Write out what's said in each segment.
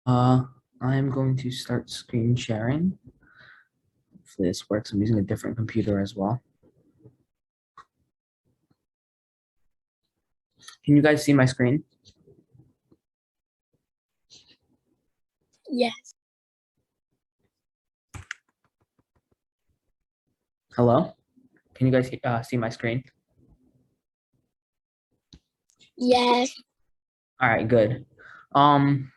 Uh, I'm going to start screen sharing. Hopefully this works. I'm using a different computer as well. Can you guys see my screen? Yes. Hello? Can you guys see my screen? Yes. All right, good. Um,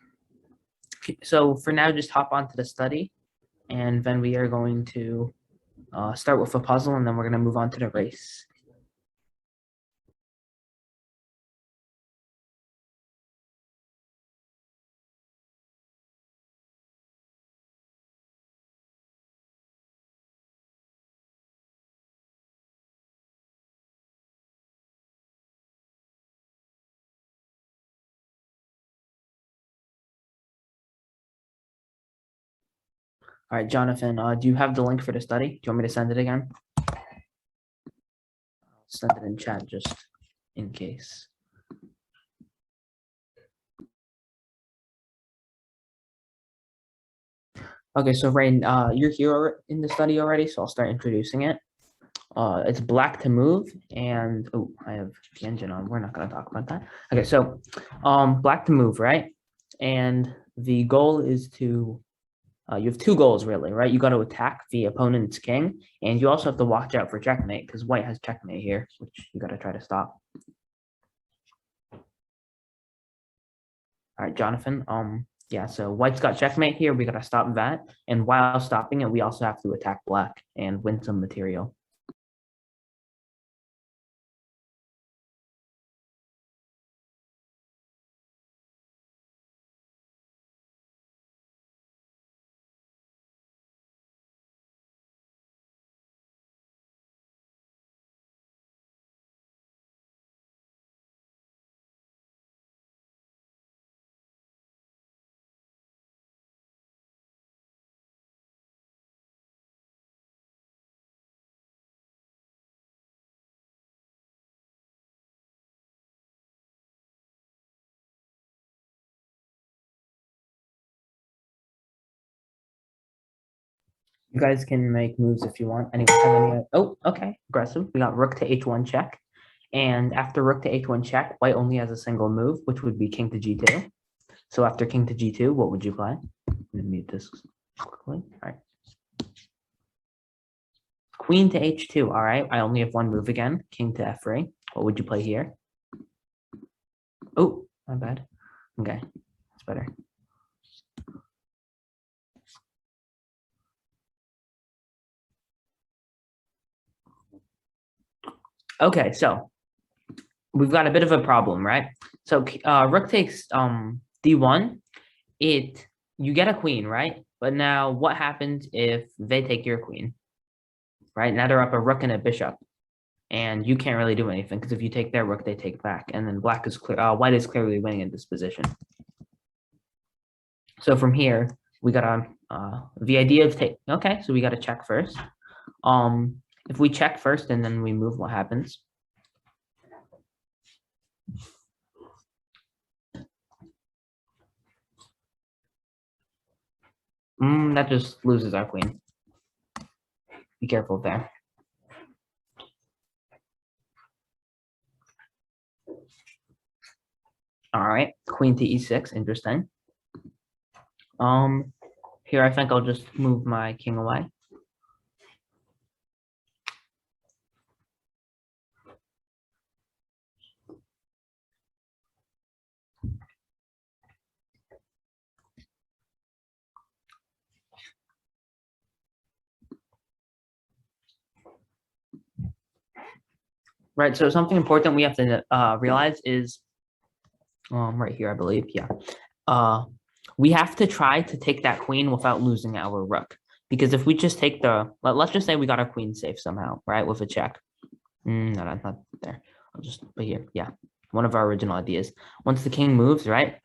so for now, just hop onto the study, and then we are going to start with a puzzle, and then we're going to move on to the race. All right, Jonathan, do you have the link for the study? Do you want me to send it again? I'll send it in chat just in case. Okay, so Rain, you're here in the study already, so I'll start introducing it. It's black to move, and oh, I have the engine on. We're not going to talk about that. Okay, so black to move, right? And the goal is to you have two goals really, right? You got to attack the opponent's king, and you also have to watch out for checkmate because white has checkmate here, which you got to try to stop. All right, Jonathan. Yeah, so white's got checkmate here. We got to stop that, and while stopping it, we also have to attack black and win some material. You guys can make moves if you want. Anyone have any? Oh, okay, aggressive. We got rook to h1 check. And after rook to h1 check, white only has a single move, which would be king to g2. So after king to g2, what would you play? I'm going to mute this quickly. All right. Queen to h2. All right. I only have one move again. King to f3. What would you play here? Oh, my bad. Okay, that's better. Okay, so we've got a bit of a problem, right? So rook takes d1. You get a queen, right? But now what happens if they take your queen? Right? Now they're up a rook and a bishop. And you can't really do anything because if you take their rook, they take back. And then black is clear, white is clearly winning in this position. So from here, we got the idea of take. Okay, so we got to check first. If we check first and then we move, what happens? That just loses our queen. Be careful there. All right, queen to e6, interesting. Here I think I'll just move my king away. Right, so something important we have to realize is right here, I believe, yeah. We have to try to take that queen without losing our rook. Because if we just take let's just say we got our queen safe somehow, right, with a check. No, not there. I'll just put here, yeah. One of our original ideas. Once the king moves, right,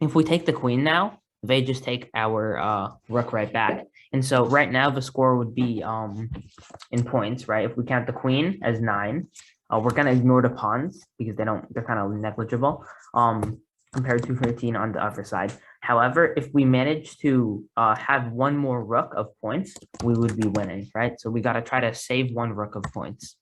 if we take the queen now, they just take our rook right back. And so right now the score would be in points, right? If we count the queen as 9, we're gonna ignore the pawns because they're kind of negligible. compared to 13 on the other side. However, if we manage to have one more rook of points, we would be winning, right? So we got to try to save one rook of points.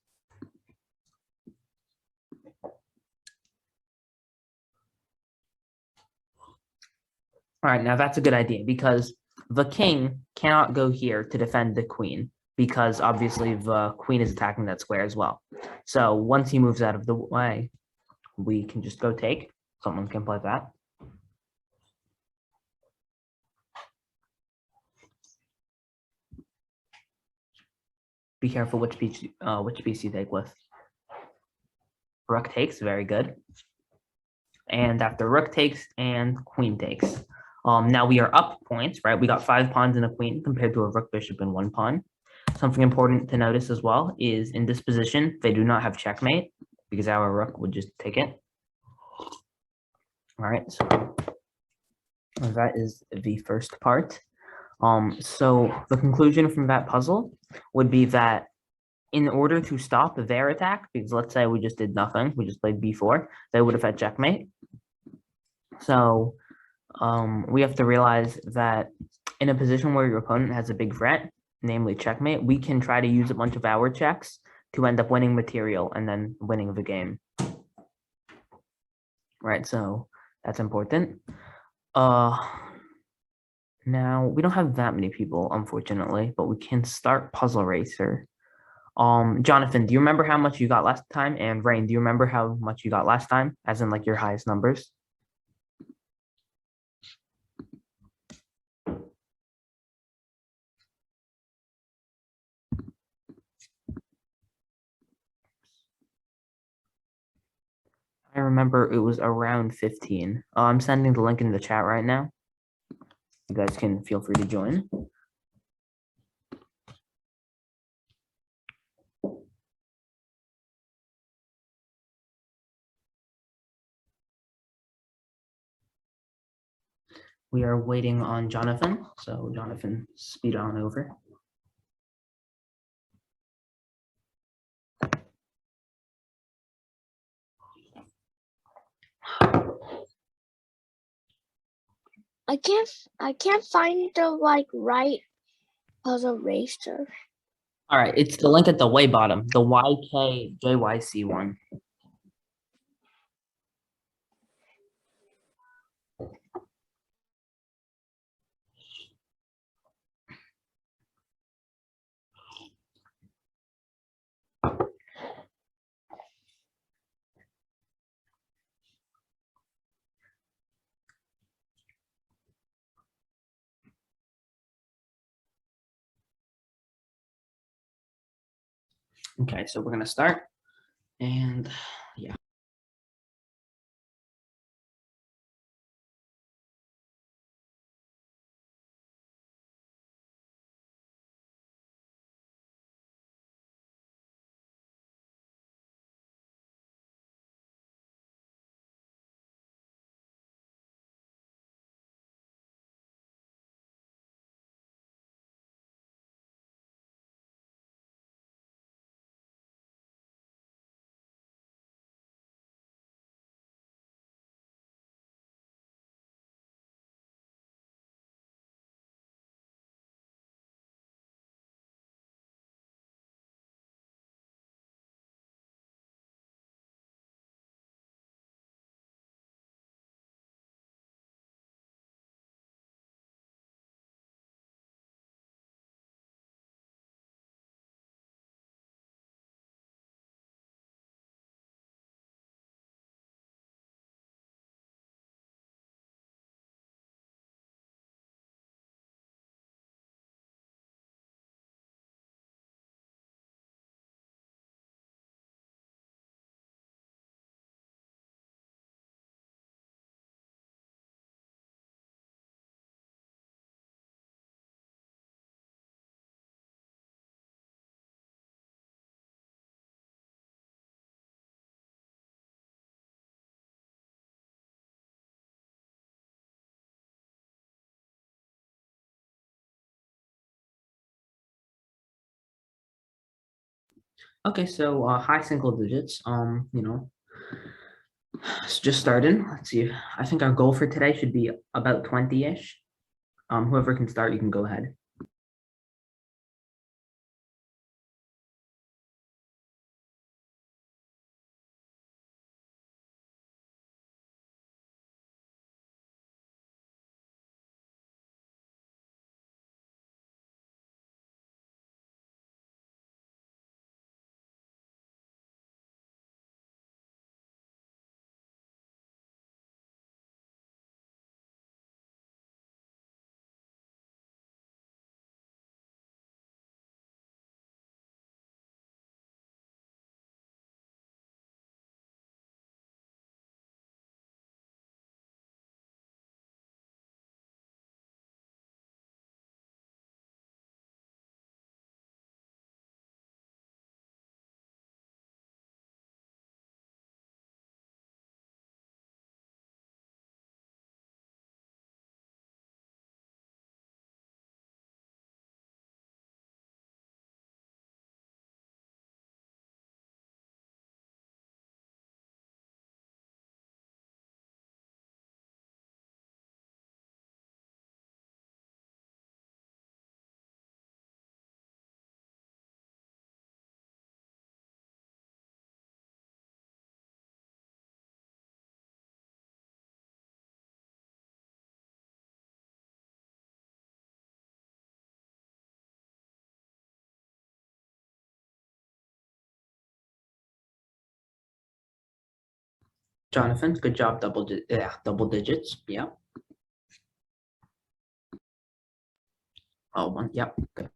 All right, now that's a good idea because the king cannot go here to defend the queen because obviously the queen is attacking that square as well. So once he moves out of the way, we can just go take. Someone can play that. Be careful which piece you take with. Rook takes, very good. And after rook takes and queen takes. Now we are up points, right? We got 5 pawns and a queen compared to a rook, bishop, and 1 pawn. Something important to notice as well is in this position, they do not have checkmate because our rook would just take it. All right, so that is the first part. So the conclusion from that puzzle would be that in order to stop their attack, because let's say we just did nothing, we just played b4, they would have had checkmate. So we have to realize that in a position where your opponent has a big threat, namely checkmate, we can try to use a bunch of our checks to end up winning material and then winning the game. Right, so that's important. Now we don't have that many people, unfortunately, but we can start Puzzle Racer. Jonathan, do you remember how much you got last time? And Rain, do you remember how much you got last time? As in like your highest numbers? I remember it was around 15. I'm sending the link in the chat right now. You guys can feel free to join. We are waiting on Jonathan. So Jonathan, speed on over. I can't find the like right puzzle racer. All right, it's the link at the way bottom, the YKJYC one. Okay, so we're gonna start, and yeah. Okay, so high single digits. So just starting. Let's see. I think our goal for today should be about 20-ish. Whoever can start, you can go ahead. Jonathan, good job. Double digits. Yeah. Oh, one. Yep. Good.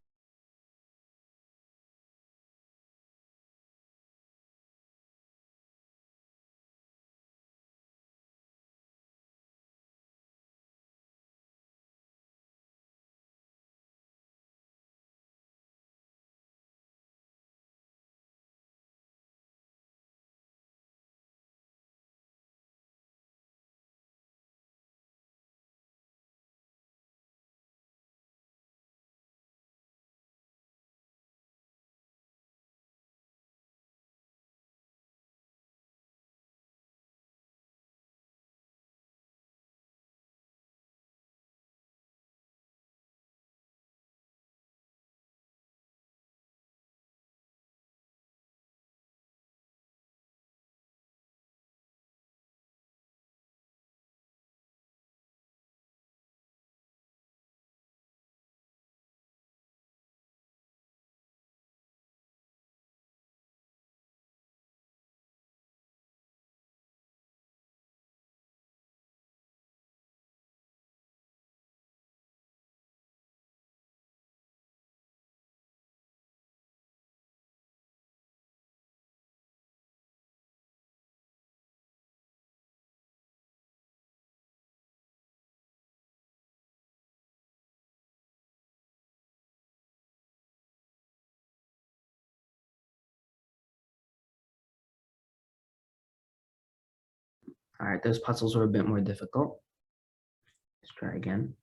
All right. Those puzzles were a bit more difficult. Let's try again.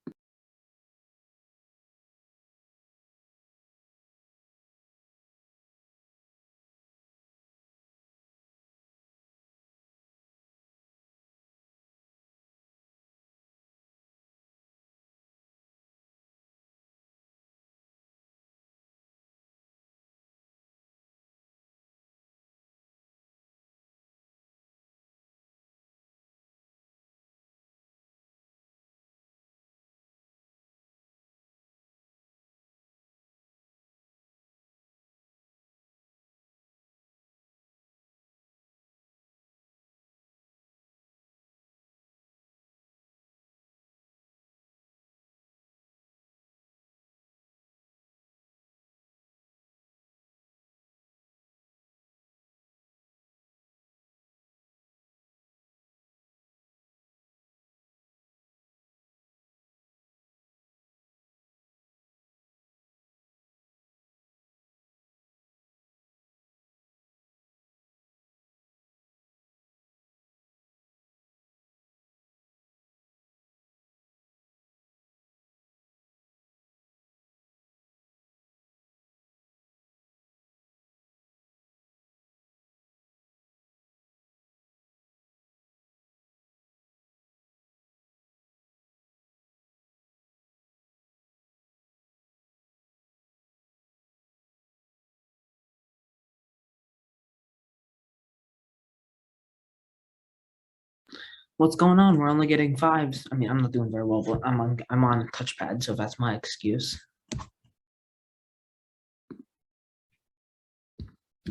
What's going on? We're only getting fives. I mean, I'm not doing very well, but I'm on touchpad, so that's my excuse.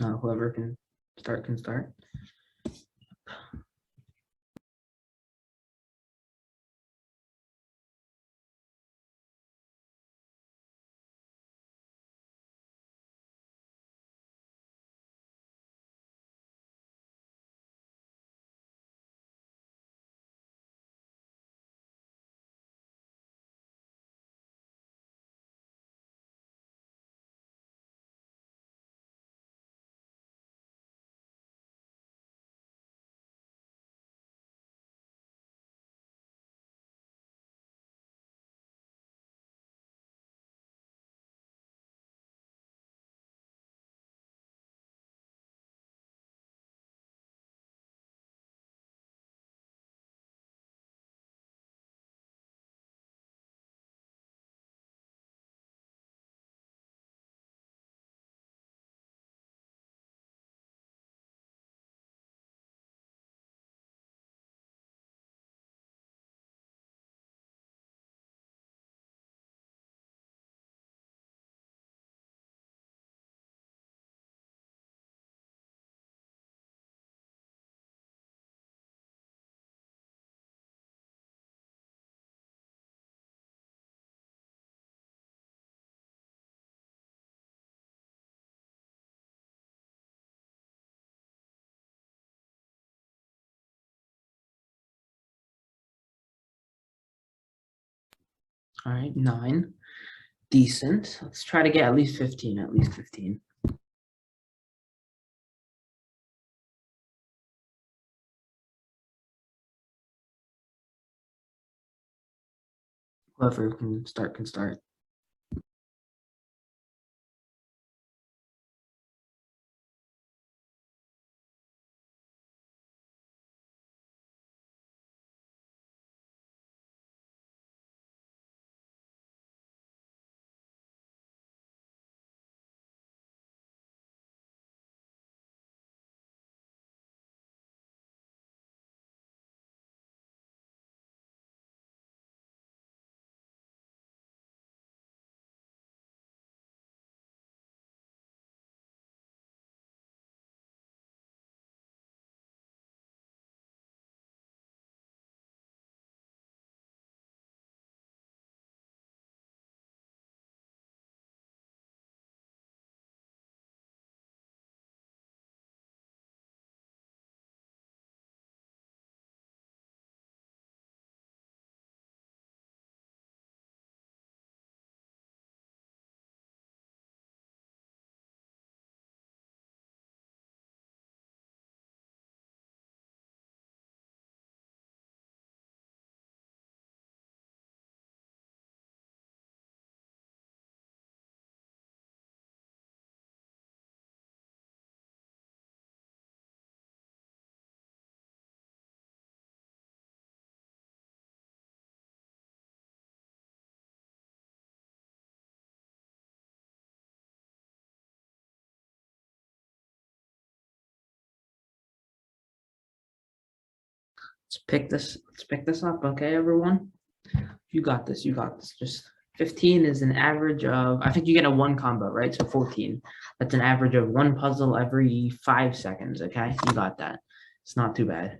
Whoever can start can start. All right, 9. Decent. Let's try to get at least 15. At least 15. Whoever can start can start. Let's pick this up, okay, everyone? You got this. You got this. Just 15 is an average of, I think you get a 1 combo, right? So 14. That's an average of 1 puzzle every 5 seconds, okay? You got that. It's not too bad.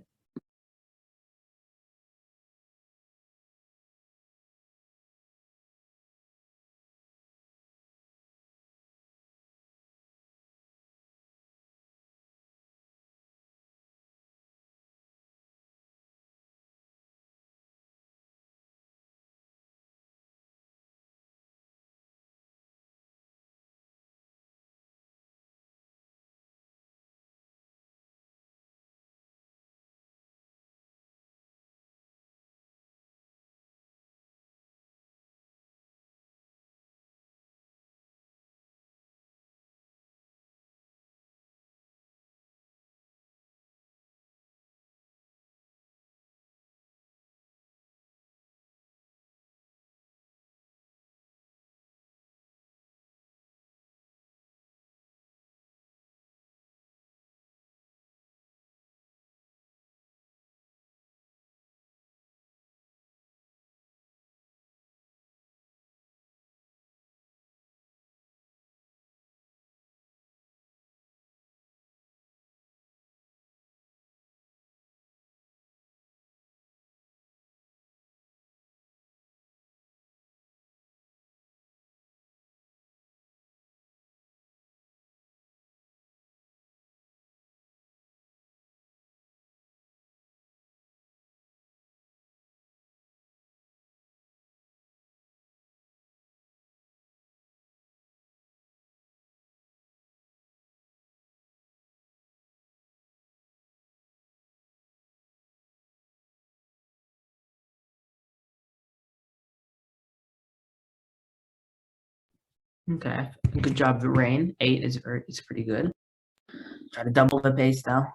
Okay, good job, Rain. 8 is pretty good. Try to double the pace though.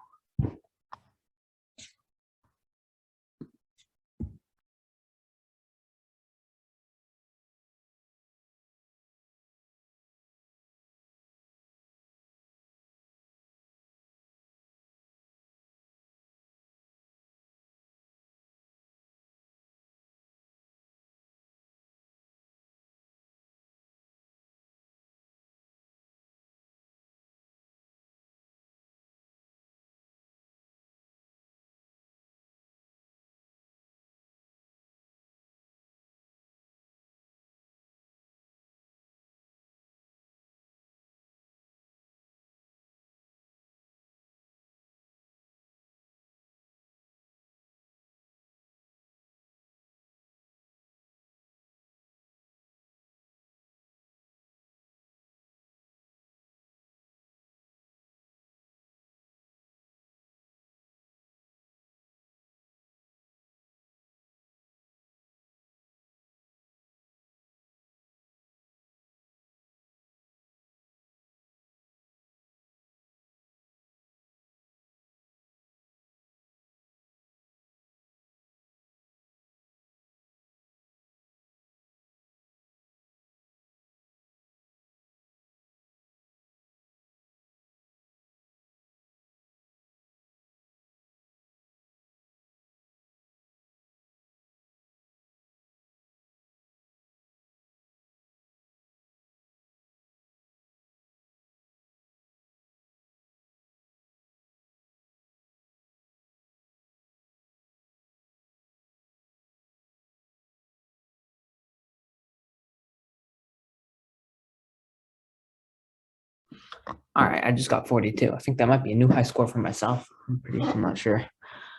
All right, I just got 42. I think that might be a new high score for myself. I'm not sure.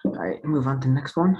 All right, move on to the next one.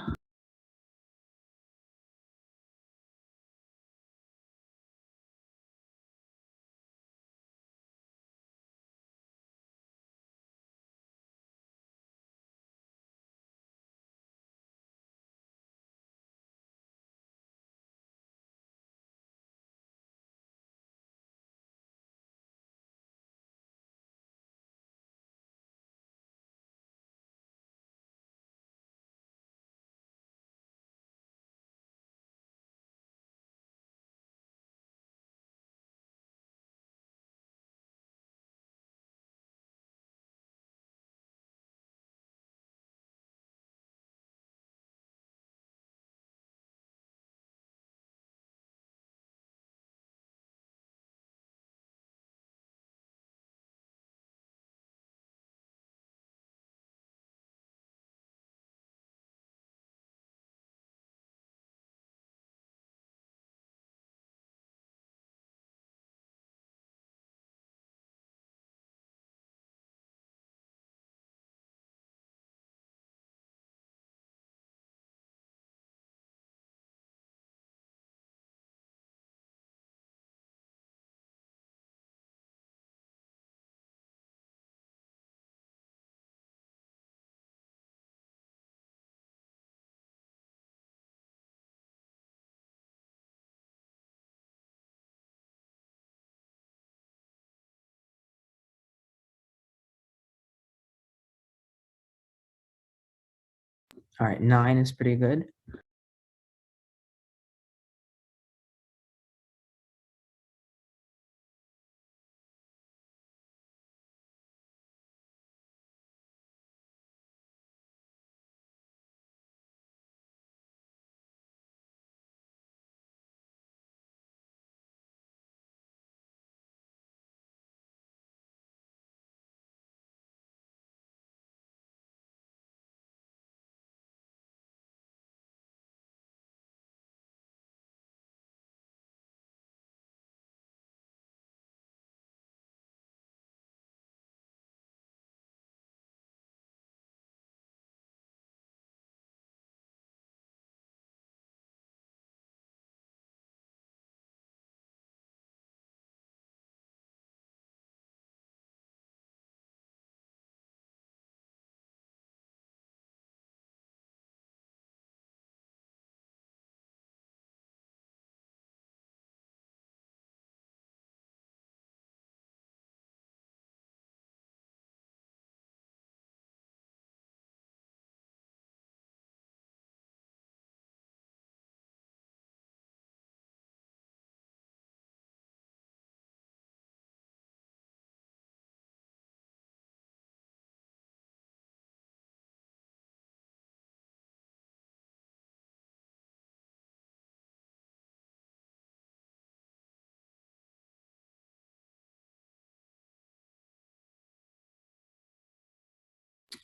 All right, 9 is pretty good.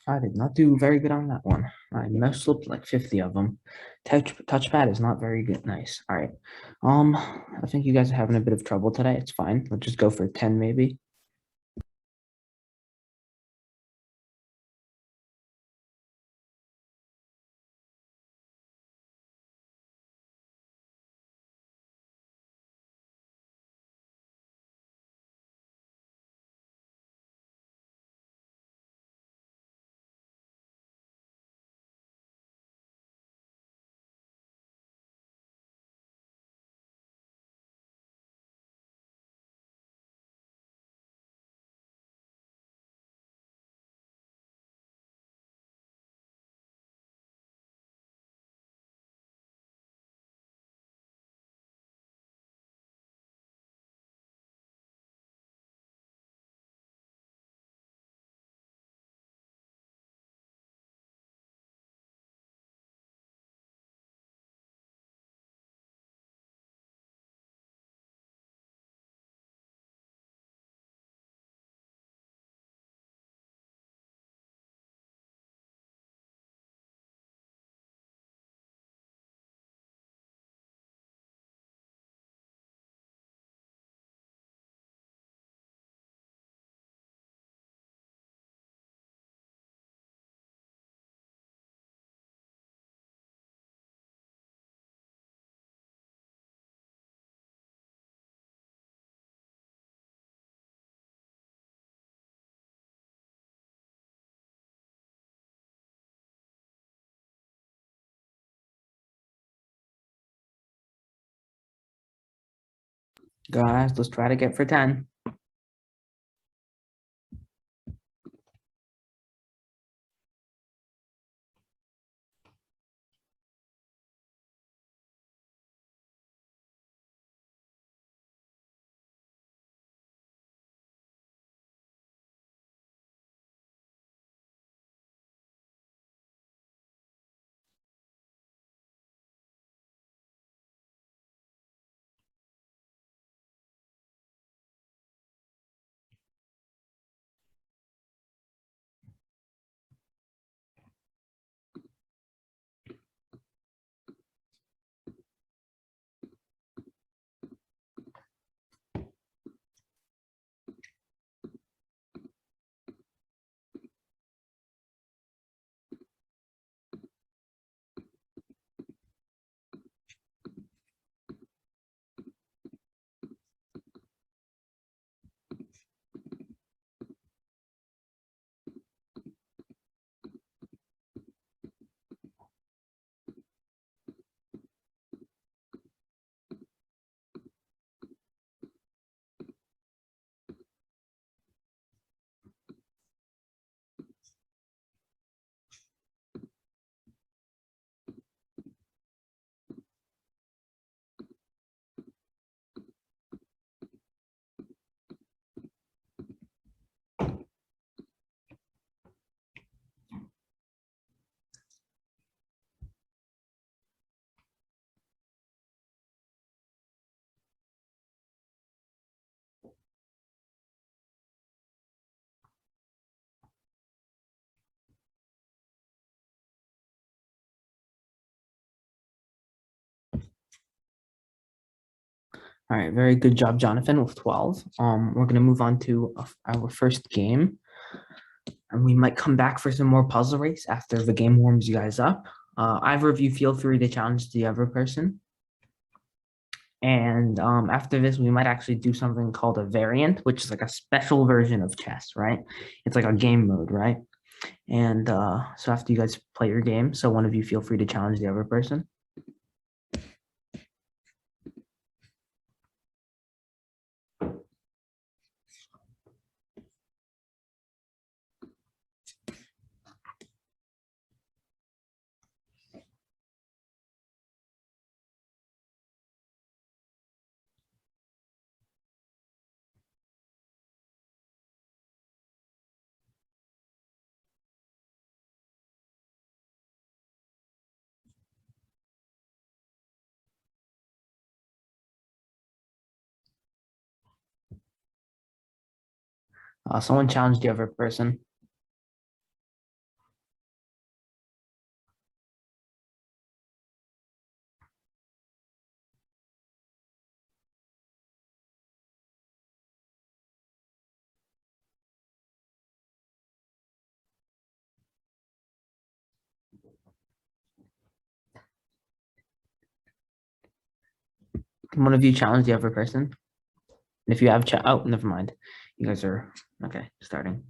I did not do very good on that one. I messed up like 50 of them. Touchpad is not very good. Nice. All right. I think you guys are having a bit of trouble today. It's fine. Let's just go for 10 maybe. Guys, let's try to get for 10. All right, very good job, Jonathan, with 12. We're gonna move on to our first game, and we might come back for some more puzzle race after the game warms you guys up. Either of you feel free to challenge the other person. And after this, we might actually do something called a variant, which is like a special version of chess, right? It's like a game mode, right? And so after you guys play your game, so one of you feel free to challenge the other person. Someone challenge the other person. Can one of you challenge the other person? And if you have oh, never mind. You guys are okay, starting.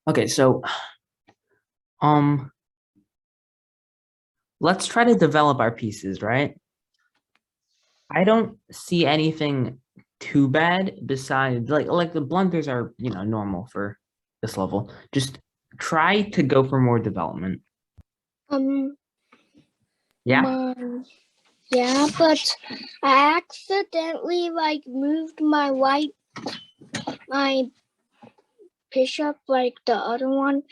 Okay, so let's try to develop our pieces, right? I don't see anything too bad besides like the blunders are, normal for this level. Just try to go for more development. Um, Yeah. yeah, but I accidentally like moved my bishop, like the other one,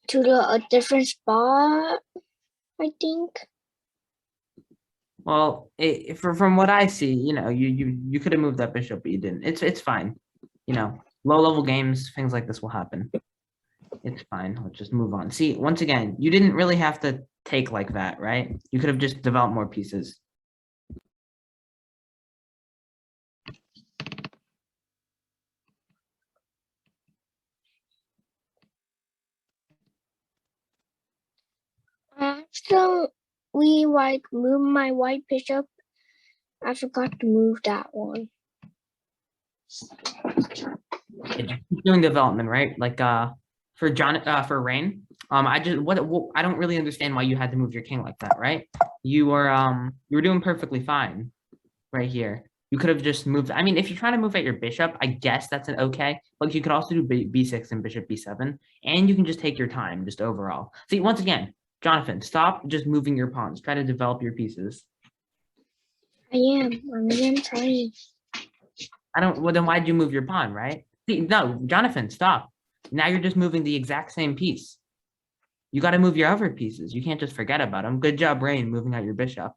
to a different spot, I think. Well, from what I see, you could have moved that bishop, but you didn't. It's fine. Low level games, things like this will happen. It's fine. Let's just move on. See, once again, you didn't really have to take like that, right? You could have just developed more pieces. I accidentally like moved my white bishop. I forgot to move that one. Just keep doing development, right? Like for for Rain, I just what I don't really understand why you had to move your king like that, right? You were doing perfectly fine right here. You could have just moved. I mean, if you're trying to move at your bishop, I guess that's an okay. But you could also do b6 and bishop b7, and you can just take your time, just overall. See, once again, Jonathan, stop just moving your pawns. Try to develop your pieces. I am trying. I don't. Well, then why'd you move your pawn, right? See, no, Jonathan, stop. Now you're just moving the exact same piece. You got to move your other pieces. You can't just forget about them. Good job, Rain, moving out your bishop.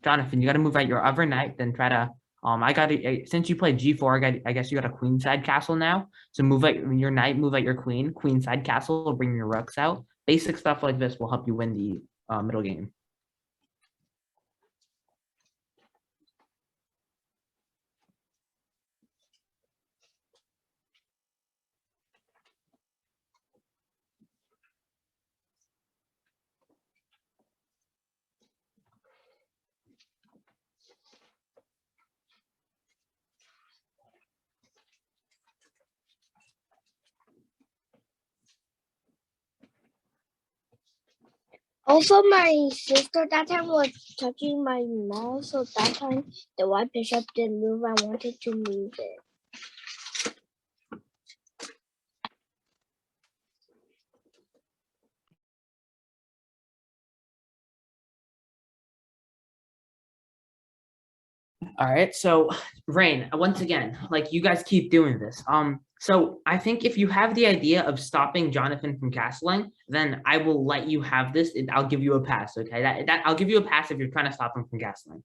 Jonathan, you got to move out your other knight. Then try to. I got to. Since you played g4, I guess you got a queenside castle now. So move out your knight, move out your queen. Queenside castle, bring your rooks out. Basic stuff like this will help you win the middle game. Also, my sister that time was touching my mouse, so that time the white bishop didn't move. I wanted to move it. All right, so Rain, once again, like you guys keep doing this. So I think if you have the idea of stopping Jonathan from castling, then I will let you have this and I'll give you a pass. Okay, that I'll give you a pass if you're trying to stop him from castling.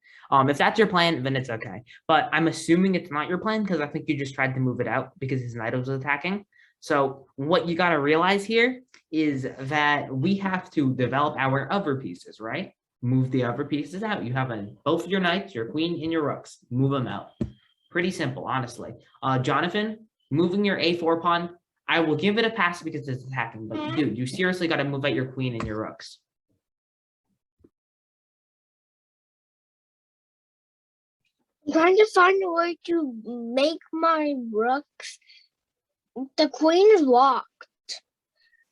If that's your plan, then it's okay. But I'm assuming it's not your plan because I think you just tried to move it out because his knight was attacking. So what you got to realize here is that we have to develop our other pieces, right? Move the other pieces out. You have both your knights, your queen, and your rooks. Move them out. Pretty simple, honestly. Jonathan, moving your a4 pawn, I will give it a pass because it's attacking, but dude, you seriously got to move out your queen and your rooks. I'm trying to find a way to make my rooks. The queen is locked.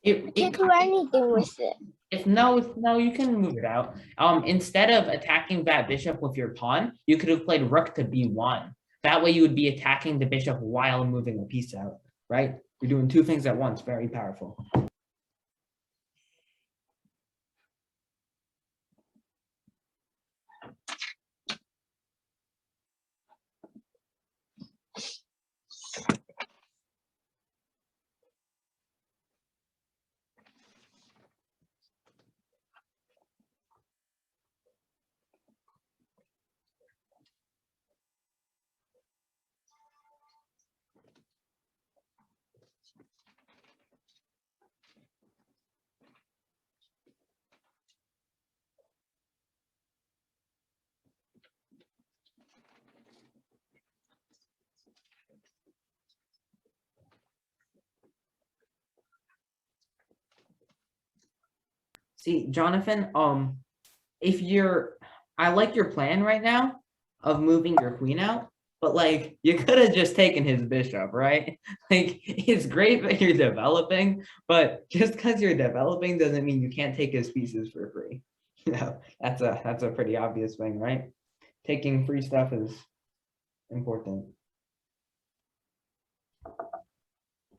I can't do anything with it. If no, you can move it out. Instead of attacking that bishop with your pawn, you could have played rook to b1. That way you would be attacking the bishop while moving a piece out, right? You're doing two things at once, very powerful. See, Jonathan, if you're, I like your plan right now of moving your queen out, but like you could have just taken his bishop, right? Like it's great that you're developing, but just because you're developing doesn't mean you can't take his pieces for free. You know, that's a pretty obvious thing, right? Taking free stuff is important.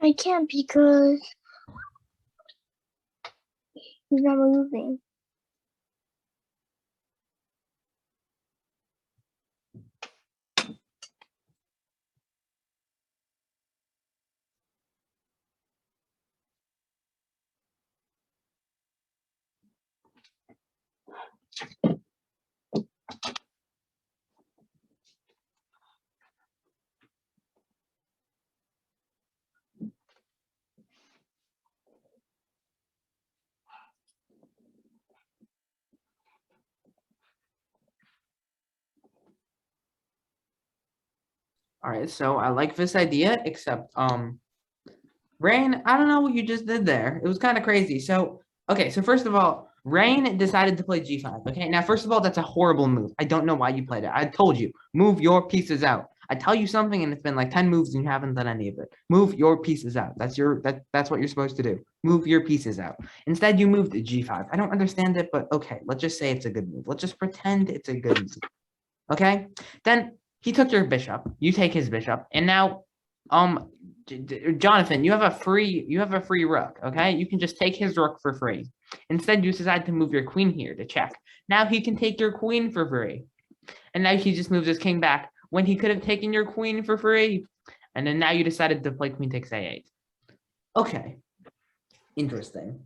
I can't because he's not moving. All right, so I like this idea, except Rain, I don't know what you just did there. It was kind of crazy. So, okay, so first of all, Rain decided to play G5. Okay, now first of all, that's a horrible move. I don't know why you played it. I told you, move your pieces out. I tell you something, and it's been like 10 moves, and you haven't done any of it. Move your pieces out. That's what you're supposed to do. Move your pieces out. Instead, you moved to G5. I don't understand it, but okay, let's just say it's a good move. Let's just pretend it's a good move. Okay, then he took your bishop. You take his bishop, and now, Jonathan, you have a free rook. Okay, you can just take his rook for free. Instead, you decide to move your queen here to check. Now he can take your queen for free, and now he just moves his king back when he could have taken your queen for free. And then now you decided to play queen takes a8. Okay, interesting.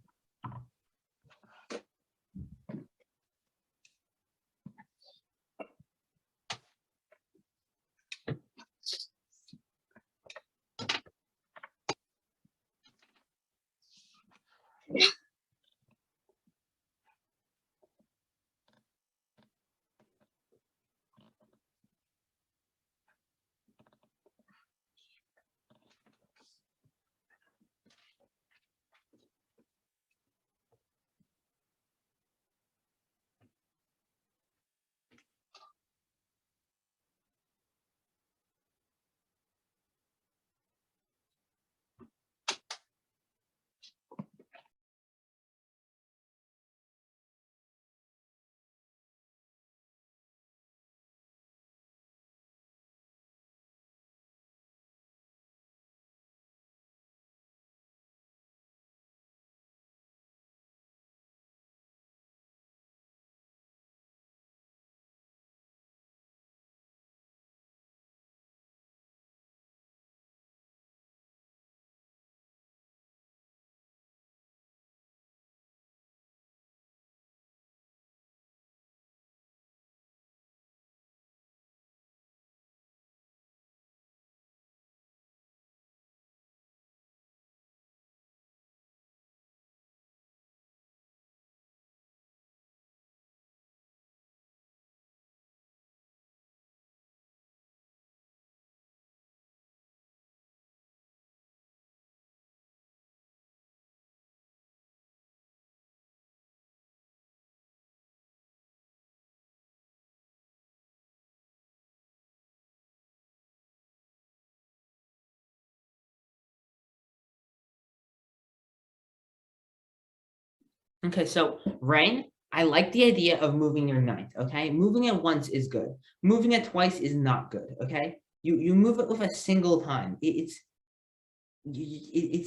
Okay, so Rain, I like the idea of moving your ninth. Okay, moving it once is good. Moving it twice is not good. Okay, you move it with a single time. It's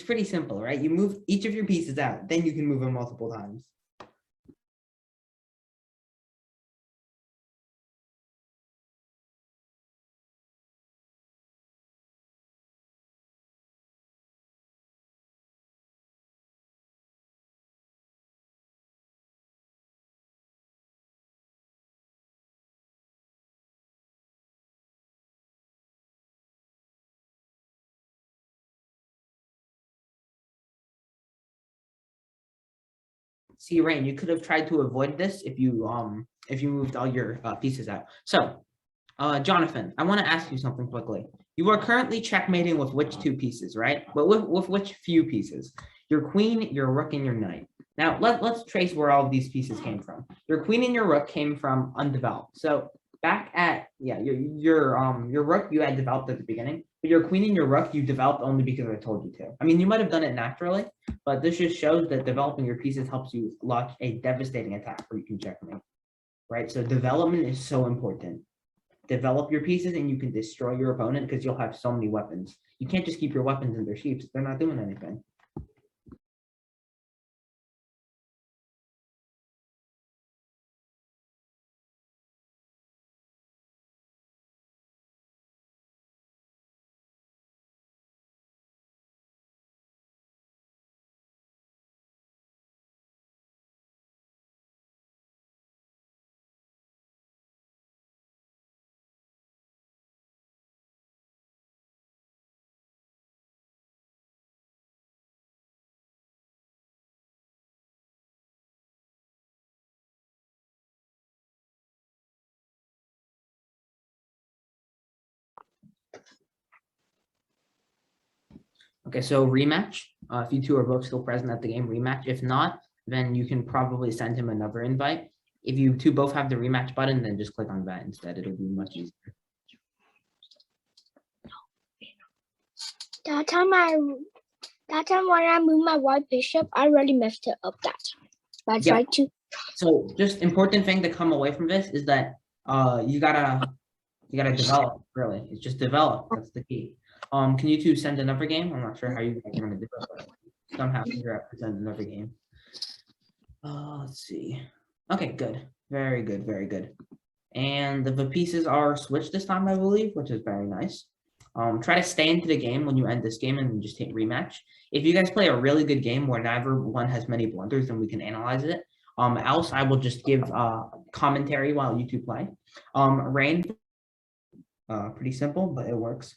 pretty simple, right? You move each of your pieces out, then you can move them multiple times. See, Rain, you could have tried to avoid this if you moved all your pieces out. So, Jonathan, I want to ask you something quickly. You are currently checkmating with which two pieces, right? But with which few pieces? Your queen, your rook, and your knight. Now, let's trace where all of these pieces came from. Your queen and your rook came from undeveloped. So back at, yeah, your rook you had developed at the beginning, but your queen and your rook you developed only because I told you to. I mean, you might have done it naturally, but this just shows that developing your pieces helps you launch a devastating attack where you can checkmate, right? So development is so important. Develop your pieces and you can destroy your opponent because you'll have so many weapons. You can't just keep your weapons in their sheaths. They're not doing anything. Okay, so rematch. If you two are both still present at the game, rematch. If not, then you can probably send him another invite. If you two both have the rematch button, then just click on that instead. It'll be much easier. That time when I moved my white bishop, I really messed it up that time. But I Yeah. tried to. So just important thing to come away from this is that you gotta develop, really. It's just develop. That's the key. Can you two send another game? I'm not sure how you guys are gonna do it, but somehow figure out to send another game. Let's see. Okay, good. Very good, very good. And the pieces are switched this time, I believe, which is very nice. Try to stay into the game when you end this game and just hit rematch. If you guys play a really good game where neither one has many blunders, then we can analyze it. Else I will just give commentary while you two play. Rain, pretty simple, but it works.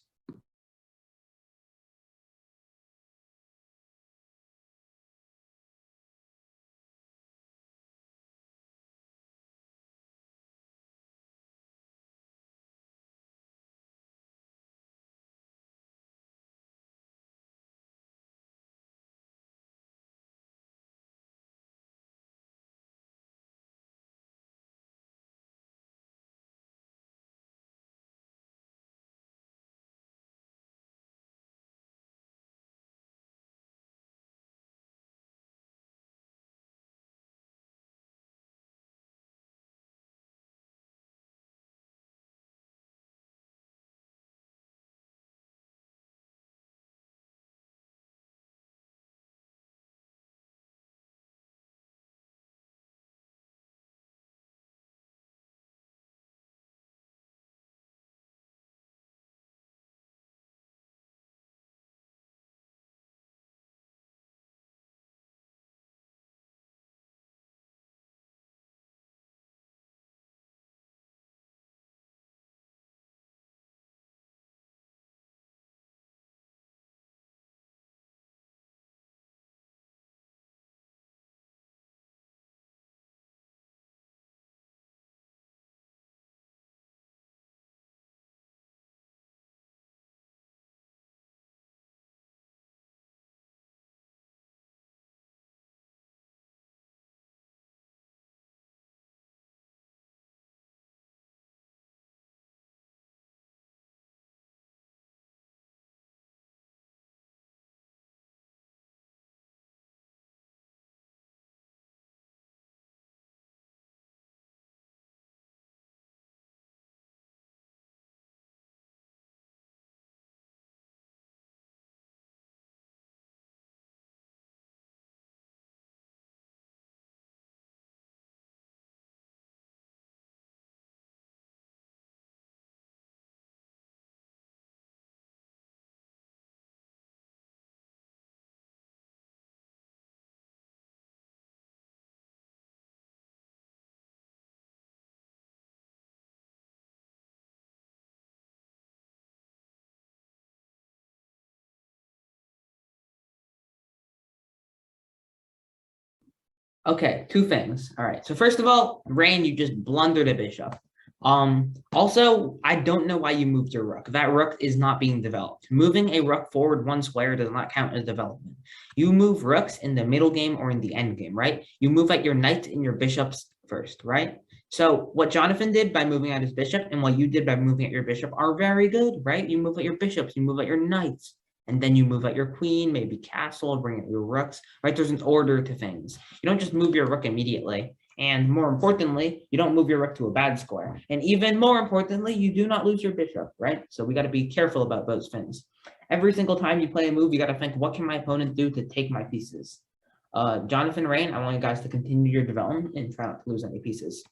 Okay, two things. All right. So first of all, Rain, you just blundered a bishop. Also, I don't know why you moved your rook. That rook is not being developed. Moving a rook forward one square does not count as development. You move rooks in the middle game or in the end game, right? You move at your knights and your bishops first, right? So what Jonathan did by moving out his bishop and what you did by moving at your bishop are very good, right? You move at your bishops, you move at your knights, and then you move at your queen, maybe castle, bring out your rooks, right? There's an order to things. You don't just move your rook immediately. And more importantly, you don't move your rook to a bad square. And even more importantly, you do not lose your bishop, right? So we got to be careful about those things. Every single time you play a move, you got to think, what can my opponent do to take my pieces? Jonathan, Rain, I want you guys to continue your development and try not to lose any pieces.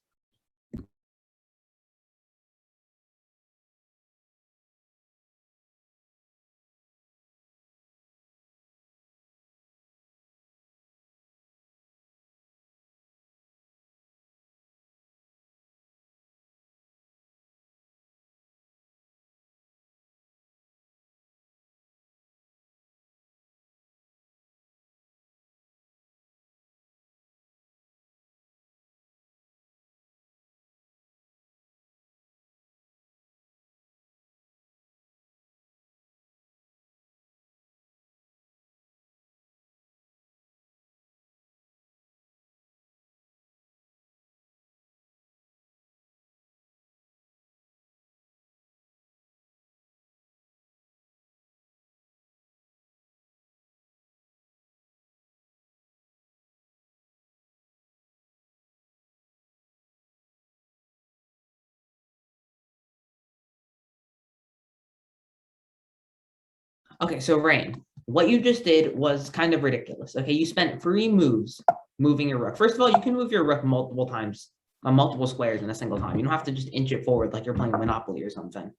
Okay, so Rain, what you just did was kind of ridiculous. Okay, you spent 3 moves moving your rook. First of all, you can move your rook multiple times on multiple squares in a single time. You don't have to just inch it forward like you're playing Monopoly or something,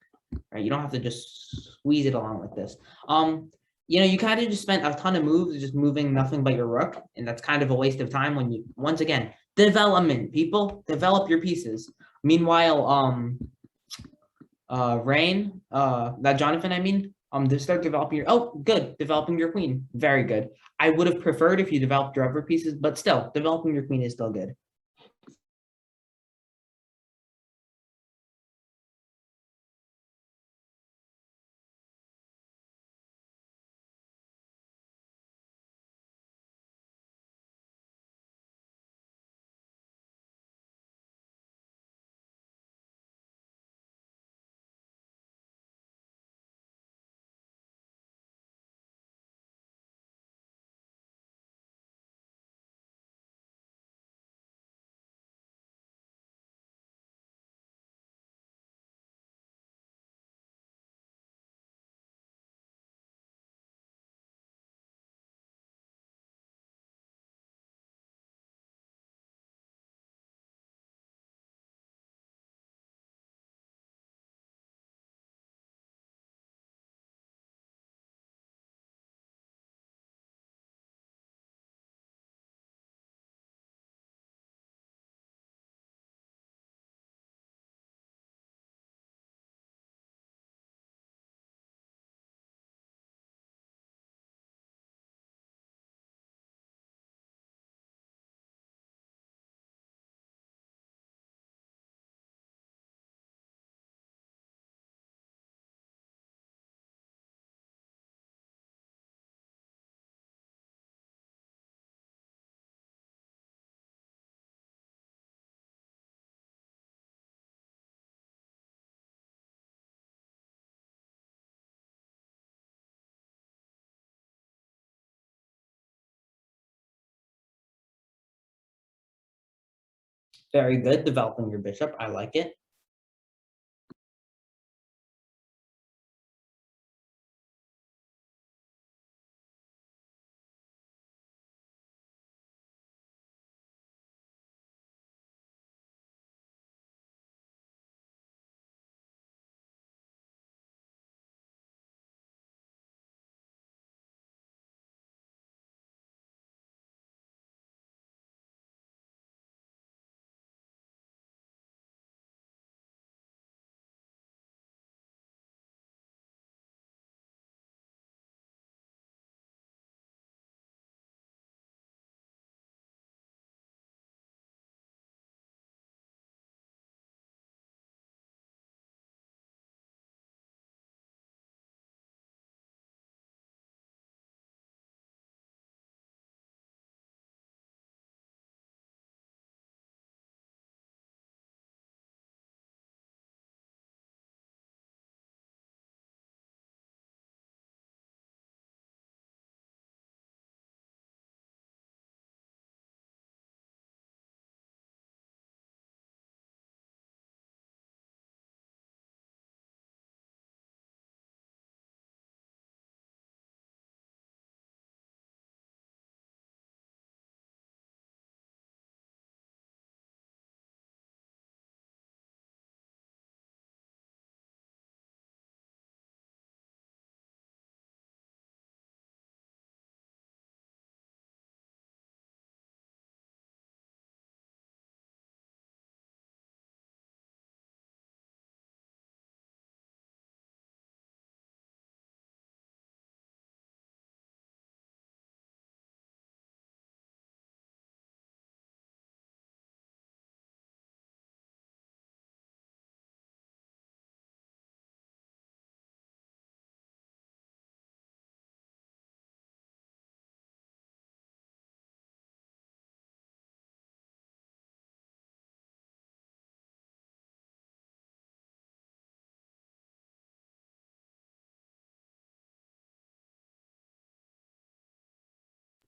right? You don't have to just squeeze it along like this. You kind of just spent a ton of moves just moving nothing but your rook, and that's kind of a waste of time when you, once again, development, people, develop your pieces. Meanwhile, Rain, that Jonathan, I mean, to start developing your, oh, good, developing your queen, very good. I would have preferred if you developed your other pieces, but still, developing your queen is still good. Very good, developing your bishop, I like it.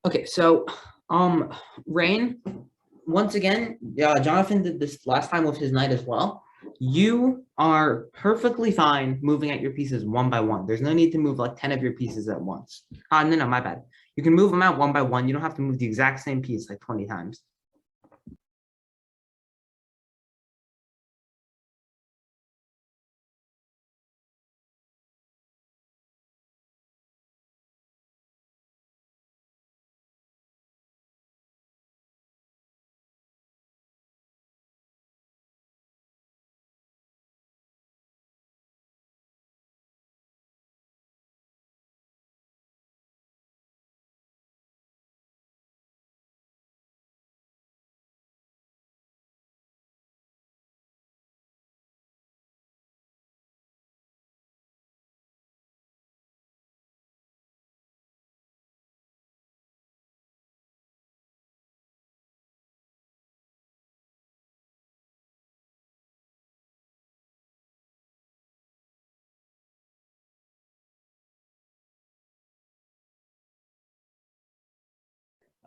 Okay, so Rain, once again, Jonathan did this last time with his knight as well. You are perfectly fine moving out your pieces one by one. There's no need to move like 10 of your pieces at once. No, my bad. You can move them out one by one. You don't have to move the exact same piece like 20 times.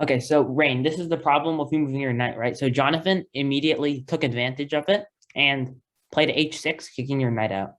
Okay, so Rain, this is the problem with you moving your knight, right? So Jonathan immediately took advantage of it and played h6, kicking your knight out.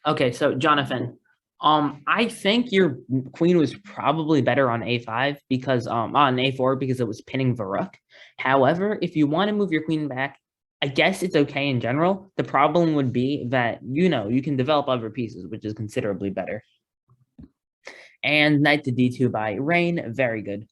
Okay, so Jonathan, I think your queen was probably better on a5 because on a4 because it was pinning the rook. However, if you want to move your queen back, I guess it's okay in general. The problem would be that you can develop other pieces, which is considerably better. And knight to d2 by Rain, very good.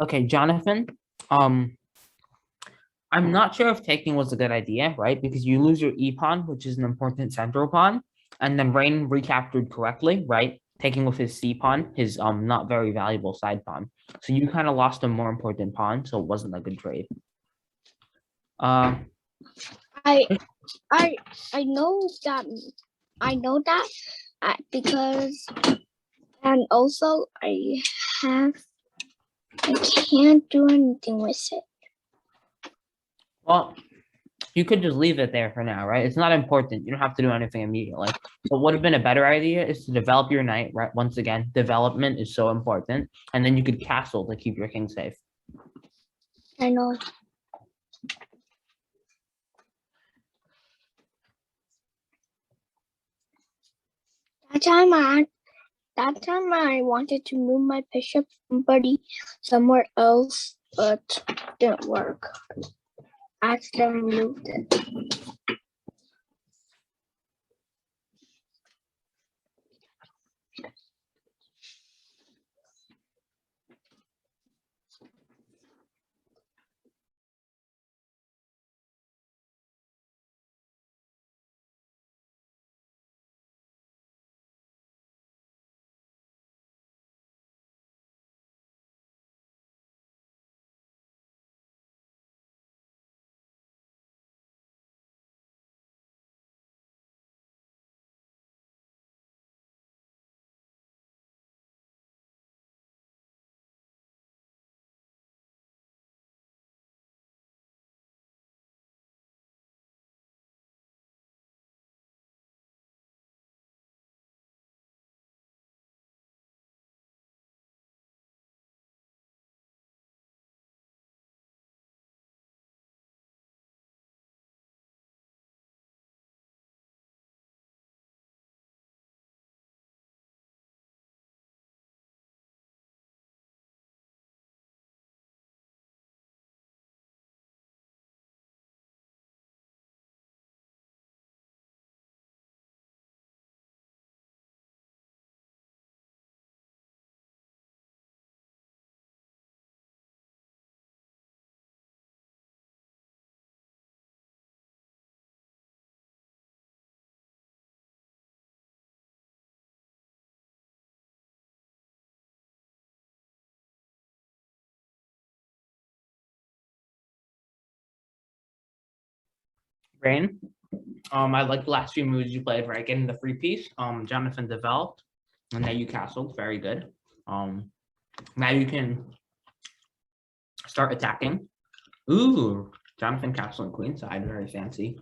Okay, Jonathan, um, I'm not sure if taking was a good idea, right? Because you lose your e pawn, which is an important central pawn, and then Rain recaptured correctly, right? Taking with his c pawn, his not very valuable side pawn. So you kind of lost a more important pawn, so it wasn't a good trade. Uh, I I know that because and also I can't do anything with it. Well, you could just leave it there for now, right? It's not important. You don't have to do anything immediately. But what would have been a better idea is to develop your knight, right? Once again, development is so important. And then you could castle to keep your king safe. I know. That time I wanted to move my bishop somewhere else, but didn't work. I accidentally moved it. Rain. I like the last few moves you played, right? Getting the free piece. Jonathan developed, and now you castled. Very good. Now you can start attacking. Ooh, Jonathan castle and queen side. Very fancy.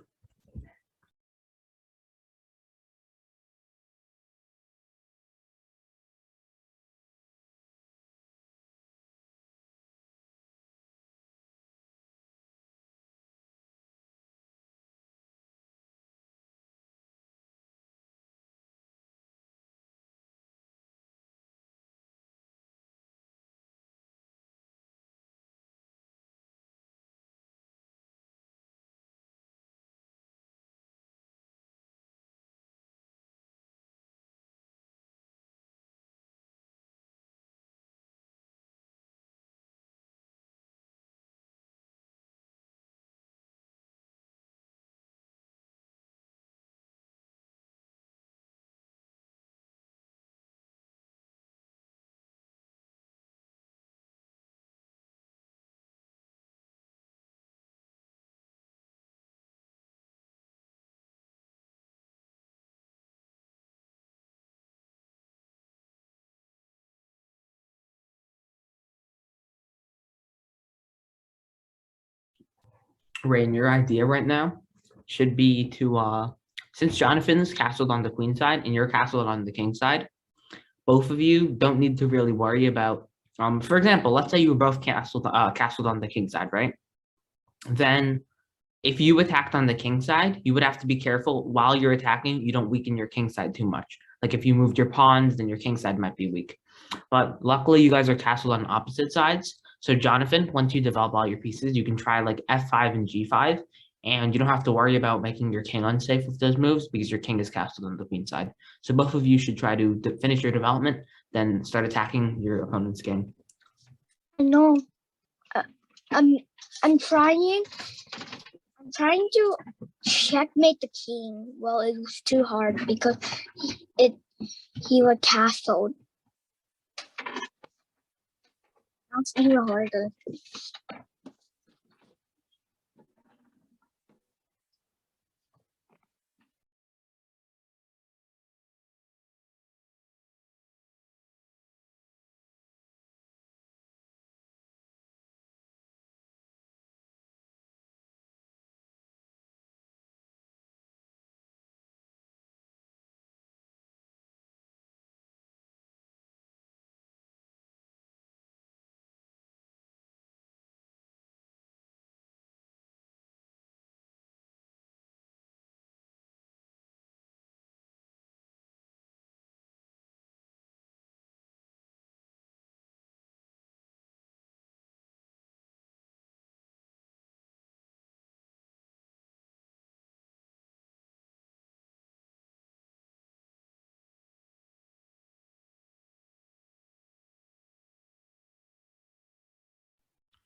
Rain, your idea right now should be to since Jonathan's castled on the queen side and you're castled on the king side, both of you don't need to really worry about for example, let's say you were both castled on the king side, right? Then if you attacked on the king side, you would have to be careful while you're attacking, you don't weaken your king side too much. Like if you moved your pawns, then your king side might be weak. But luckily, you guys are castled on opposite sides. So Jonathan, once you develop all your pieces, you can try like F5 and G5, and you don't have to worry about making your king unsafe with those moves because your king is castled on the queen side. So both of you should try to finish your development, then start attacking your opponent's king. I know. I'm trying. I'm trying to checkmate the king. Well, it was too hard because he was castled. That's even harder.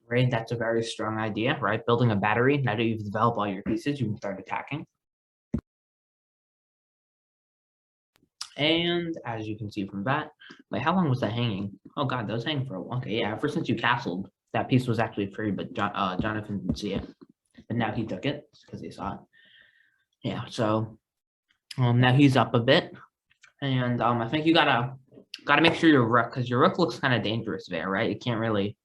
Right, that's a very strong idea, right? Building a battery. Now that you've developed all your pieces, you can start attacking. And as you can see from that, like how long was that hanging? Oh god, that was hanging for a while. Okay, yeah, ever since you castled, that piece was actually free, but Jonathan didn't see it. And now he took it because he saw it. Yeah, so now he's up a bit. And I think you gotta make sure your rook, because your rook looks kind of dangerous there, right? It's not really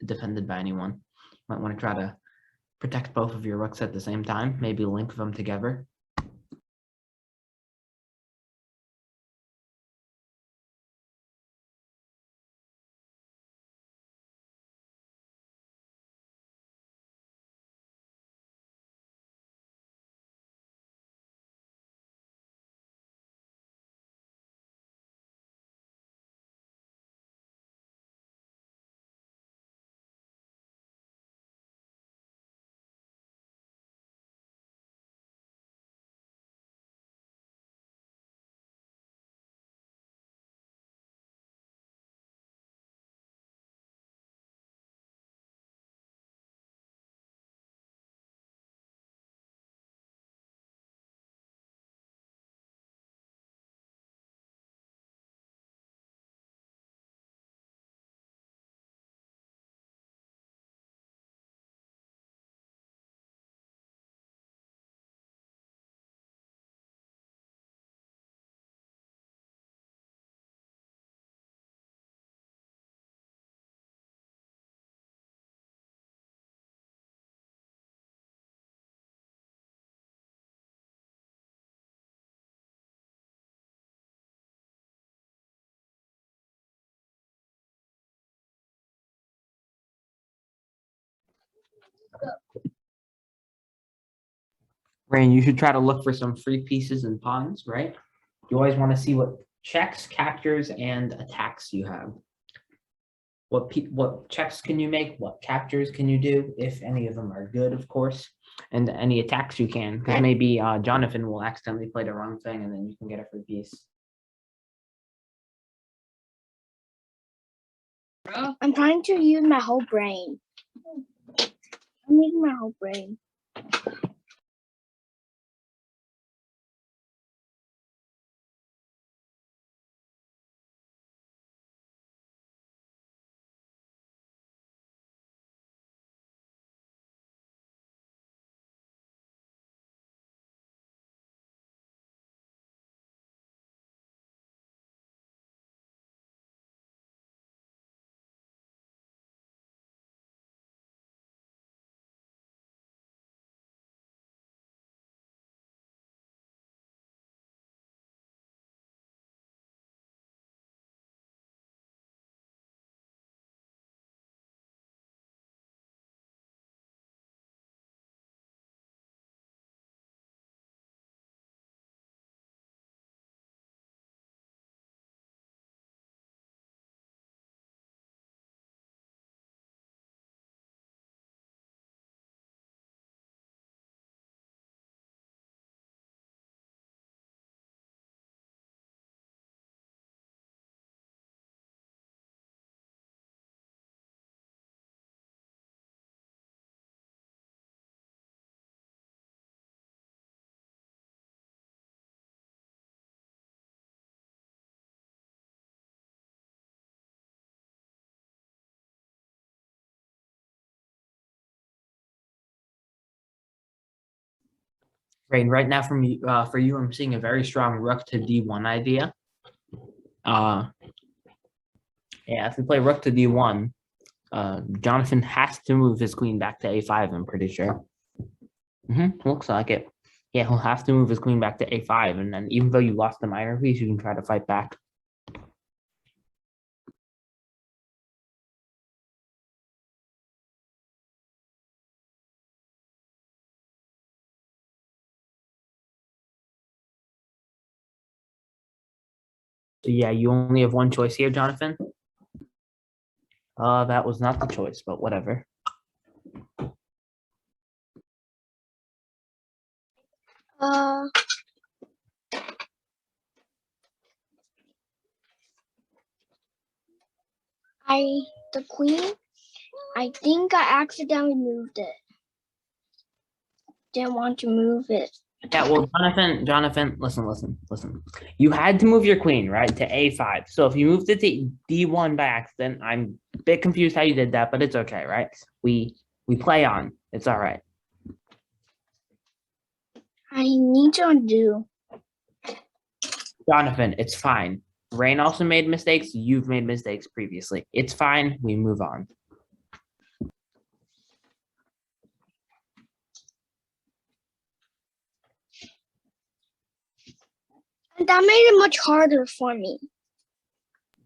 defended by anyone. Might want to try to protect both of your rooks at the same time, maybe link them together. Rain, you should try to look for some free pieces and pawns, right? You always want to see what checks, captures, and attacks you have. What checks can you make? What captures can you do? If any of them are good, of course, and any attacks you can, because maybe Jonathan will accidentally play the wrong thing, and then you can get a free piece. I'm trying to use my whole brain. I'm using my whole brain. Rain, right now from for you, I'm seeing a very strong rook to d1 idea. Yeah, if we play rook to d1, Jonathan has to move his queen back to a5. I'm pretty sure. Looks like it. Yeah, he'll have to move his queen back to a5, and then even though you lost the minor piece, you can try to fight back. So yeah, you only have one choice here, Jonathan. That was not the choice, but whatever. The queen I think I accidentally moved it. Didn't want to move it. Yeah, well, Jonathan, listen. You had to move your queen, right, to A5. So if you moved it to D1 by accident, I'm a bit confused how you did that, but it's okay, right? We play on. It's all right. I need to undo. Jonathan, it's fine. Rain also made mistakes. You've made mistakes previously. It's fine. We move on. And that made it much harder for me.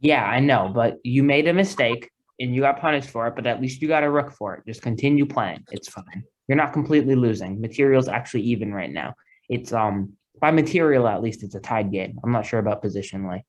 Yeah, I know, but you made a mistake and you got punished for it, but at least you got a rook for it. Just continue playing. It's fine. You're not completely losing. Material's actually even right now. It's by material at least it's a tied game. I'm not sure about positionally.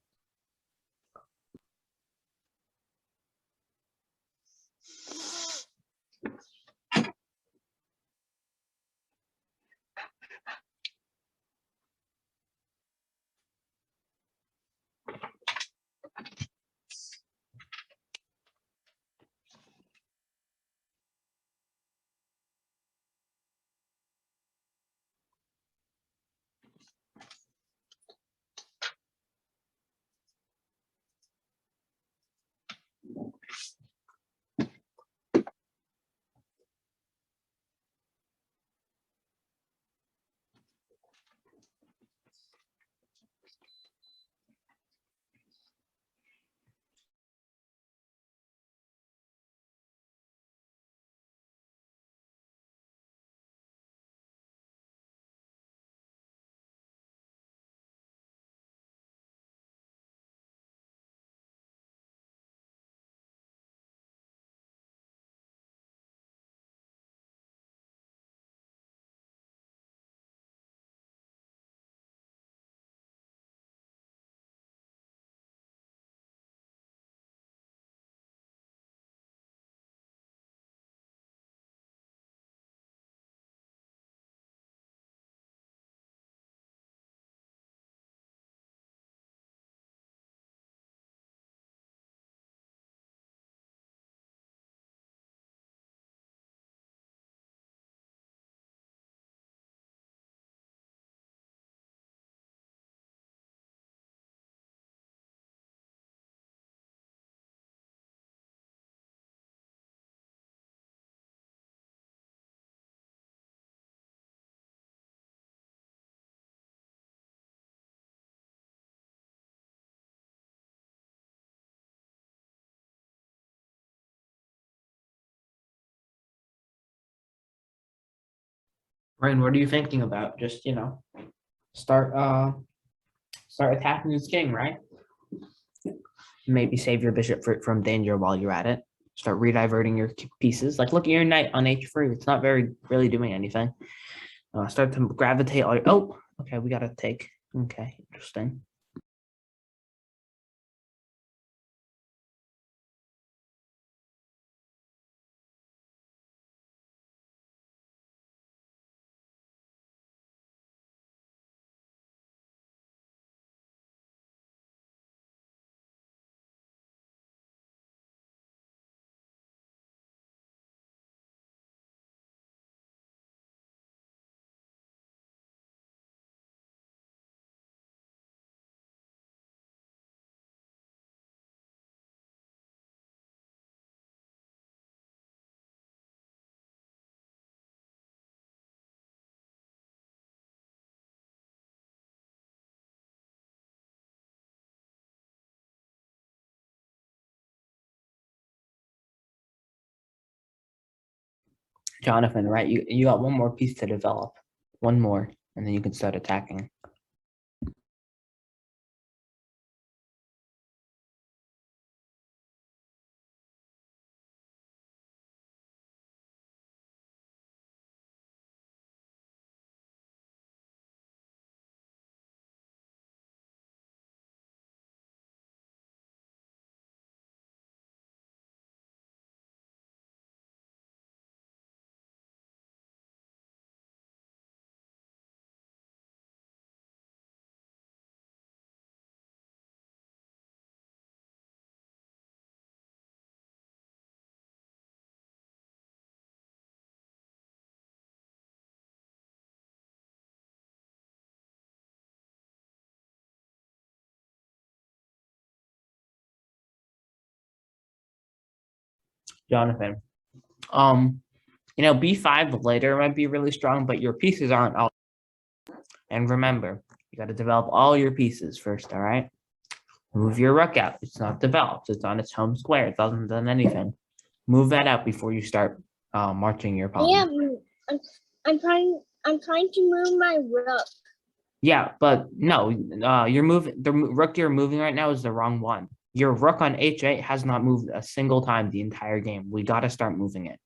Rain, what are you thinking about? Just, start attacking this king, right? Maybe save your bishop from danger while you're at it. Start rediverting your pieces. Like, look at your knight on h3. It's not really doing anything. Start to gravitate. Oh, okay, we got to take. Okay, interesting. Jonathan, right? You got one more piece to develop. One more, and then you can start attacking. Jonathan. B5 later might be really strong, but your pieces aren't all. And remember, you got to develop all your pieces first, all right? Move your rook out. It's not developed. It's on its home square. It hasn't done anything. Move that out before you start marching your pawn. Yeah, I'm trying to move my rook. Yeah, but no, you're moving. The rook you're moving right now is the wrong one. Your rook on h8 has not moved a single time the entire game. We got to start moving it.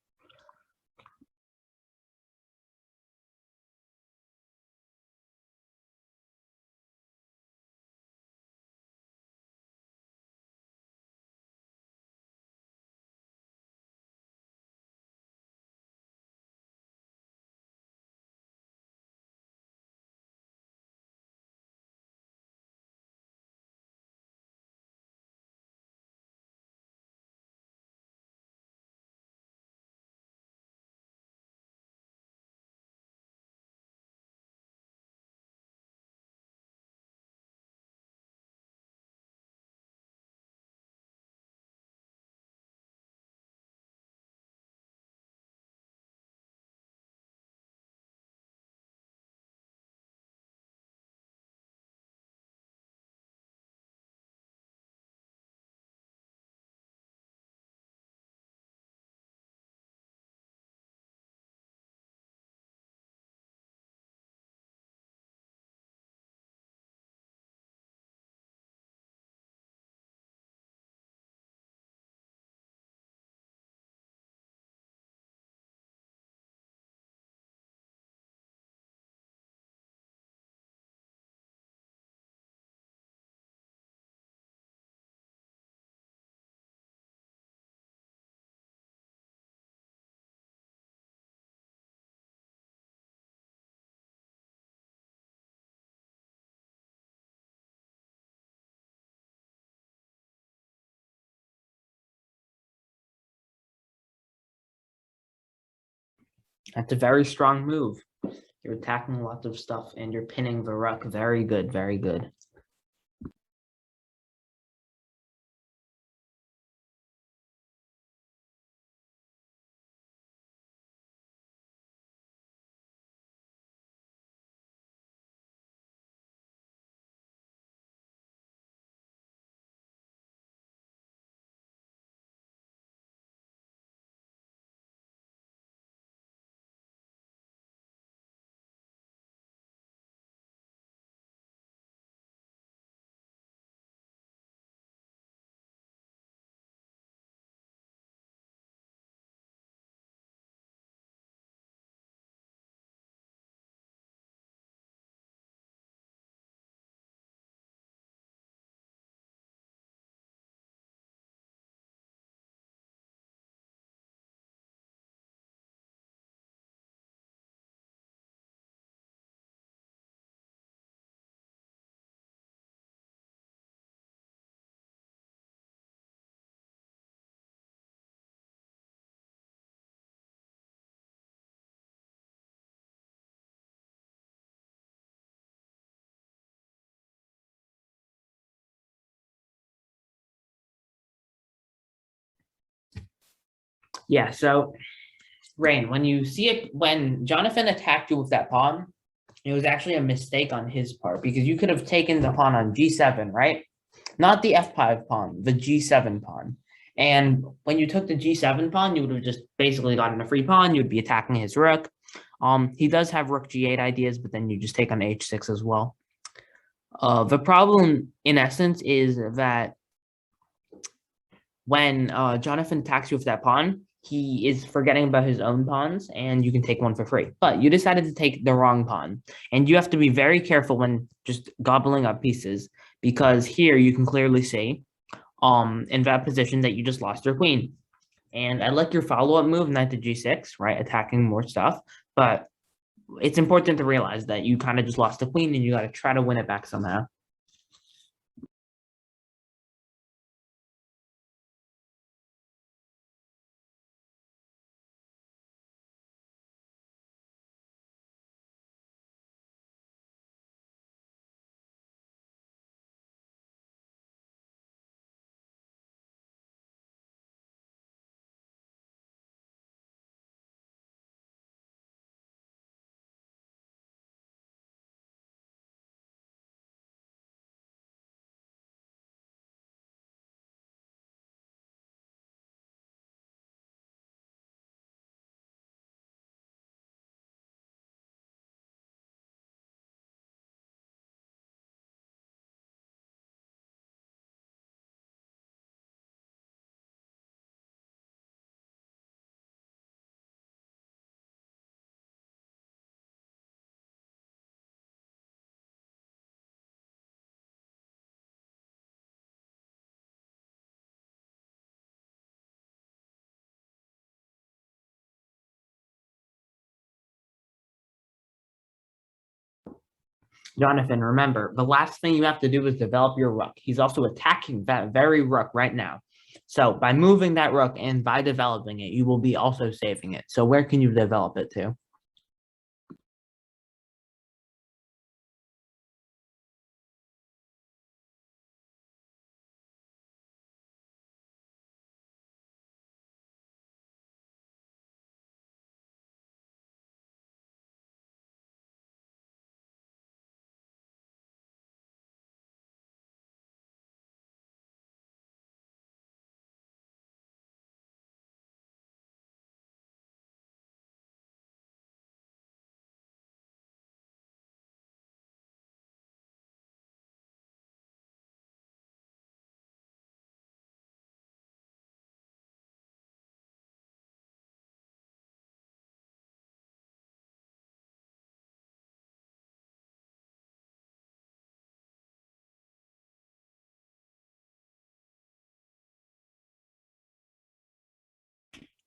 That's a very strong move. You're attacking lots of stuff and you're pinning the rook. Very good, very good. Yeah, so Rain, when you see it, when Jonathan attacked you with that pawn, it was actually a mistake on his part because you could have taken the pawn on g7, right? Not the f5 pawn, the g7 pawn. And when you took the g7 pawn, you would have just basically gotten a free pawn. You'd be attacking his rook. He does have rook g8 ideas, but then you just take on h6 as well. The problem, in essence, is that when Jonathan attacks you with that pawn, he is forgetting about his own pawns, and you can take one for free. But you decided to take the wrong pawn, and you have to be very careful when just gobbling up pieces, because here you can clearly see, in that position that you just lost your queen. And I like your follow-up move, knight to g6, right, attacking more stuff, but it's important to realize that you kind of just lost the queen, and you got to try to win it back somehow. Jonathan, remember, the last thing you have to do is develop your rook. He's also attacking that very rook right now. So by moving that rook and by developing it, you will be also saving it. So where can you develop it to?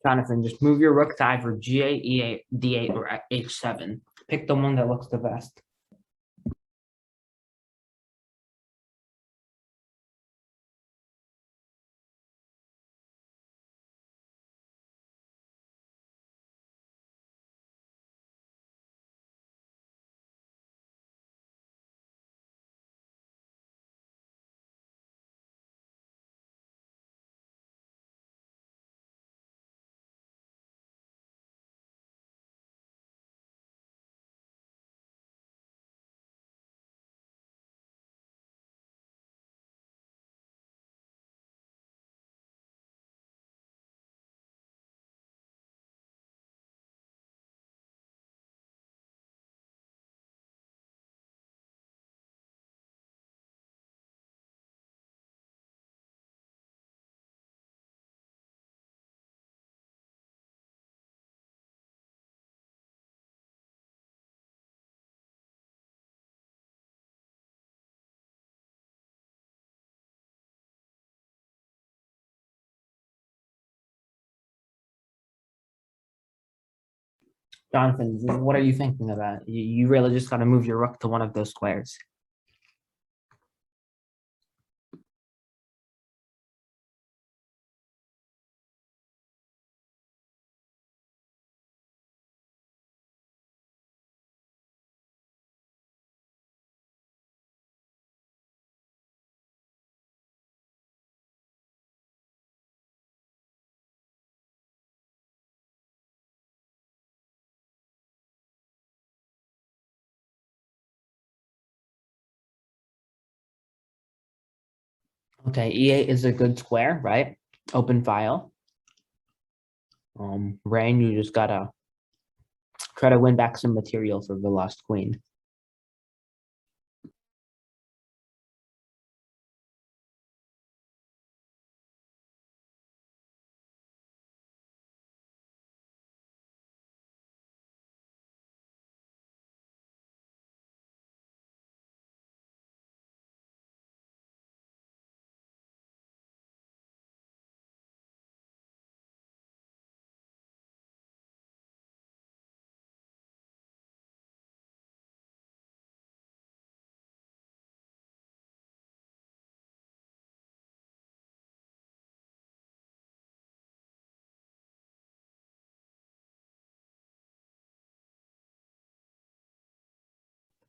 Jonathan, just move your rook to either G8, E8, D8, or H7. Pick the one that looks the best. Jonathan, what are you thinking about? You really just got to move your rook to one of those squares. Okay, E8 is a good square, right? Open file. Rain, you just gotta try to win back some material for the lost queen.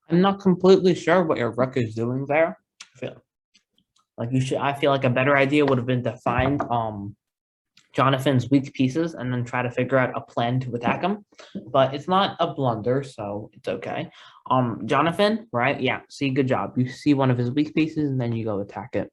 I'm not completely sure what your rook is doing there. I feel like you should. I feel like a better idea would have been to find Jonathan's weak pieces and then try to figure out a plan to attack him. But it's not a blunder, so it's okay. Jonathan, right? Yeah. See, good job. You see one of his weak pieces and then you go attack it.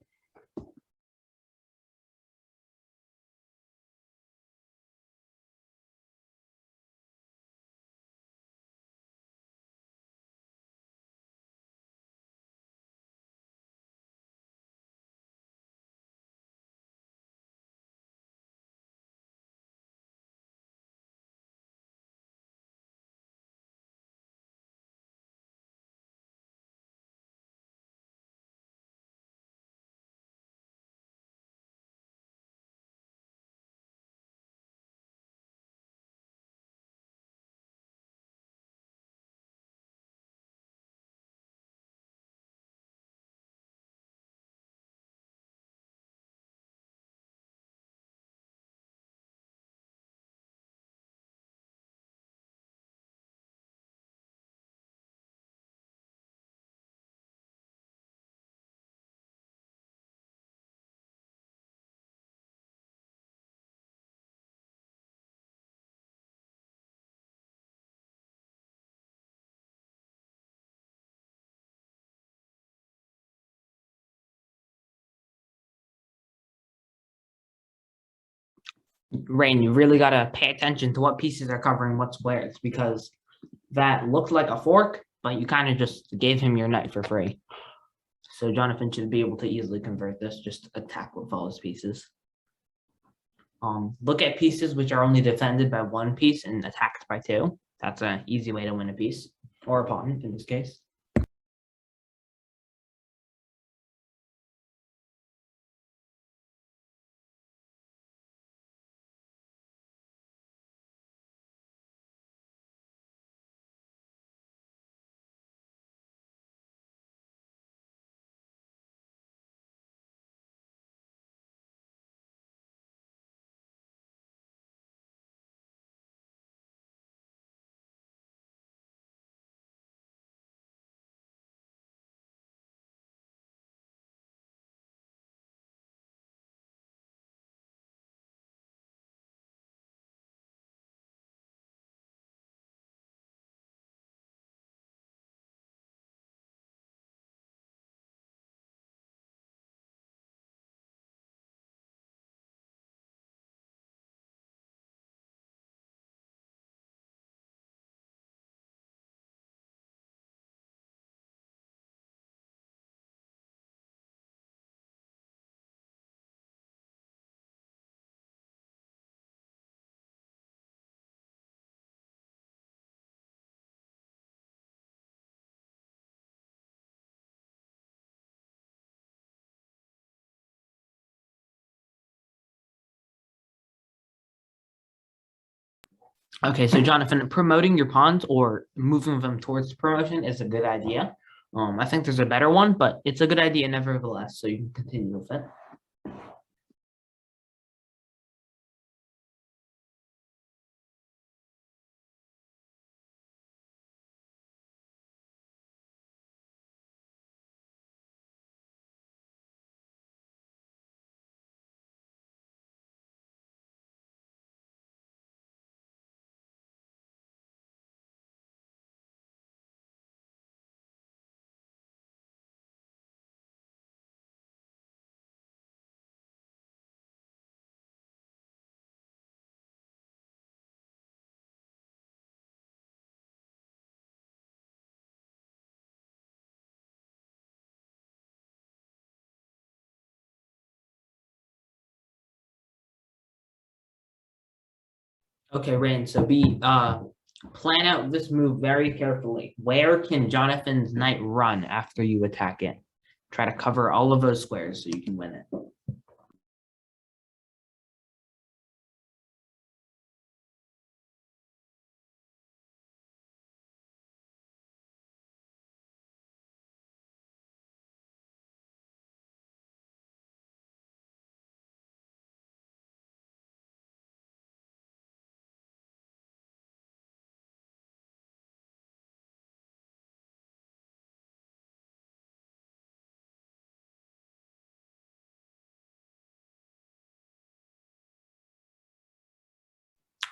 Rain, you really gotta pay attention to what pieces are covering what squares, because that looked like a fork, but you kind of just gave him your knight for free. So Jonathan should be able to easily convert this, just attack with all his pieces. Look at pieces which are only defended by one piece and attacked by two. That's an easy way to win a piece, or a pawn in this case. Okay, so Jonathan, promoting your pawns or moving them towards promotion is a good idea. I think there's a better one, but it's a good idea nevertheless, so you can continue with it. Okay, Rain, so plan out this move very carefully. Where can Jonathan's knight run after you attack it? Try to cover all of those squares so you can win it.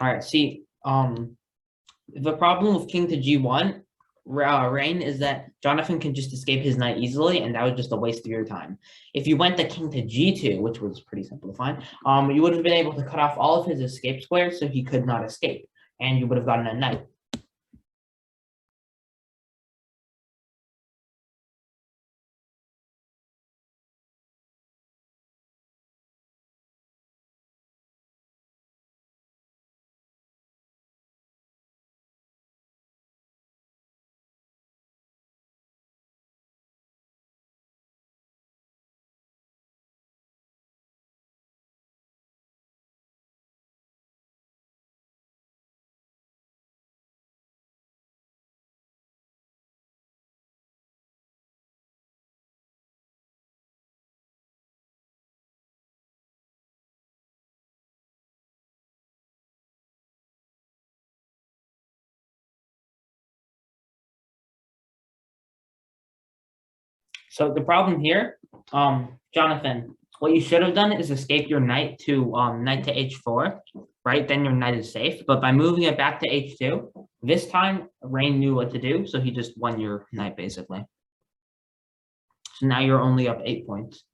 All right, see, the problem with king to g1, Rain, is that Jonathan can just escape his knight easily, and that was just a waste of your time. If you went the king to g2, which was pretty simple to find, you would have been able to cut off all of his escape squares so he could not escape, and you would have gotten a knight. So the problem here, Jonathan, what you should have done is escape your knight to h4, right? Then your knight is safe. But by moving it back to h2, this time Rain knew what to do, so he just won your knight basically. So now you're only up 8 points.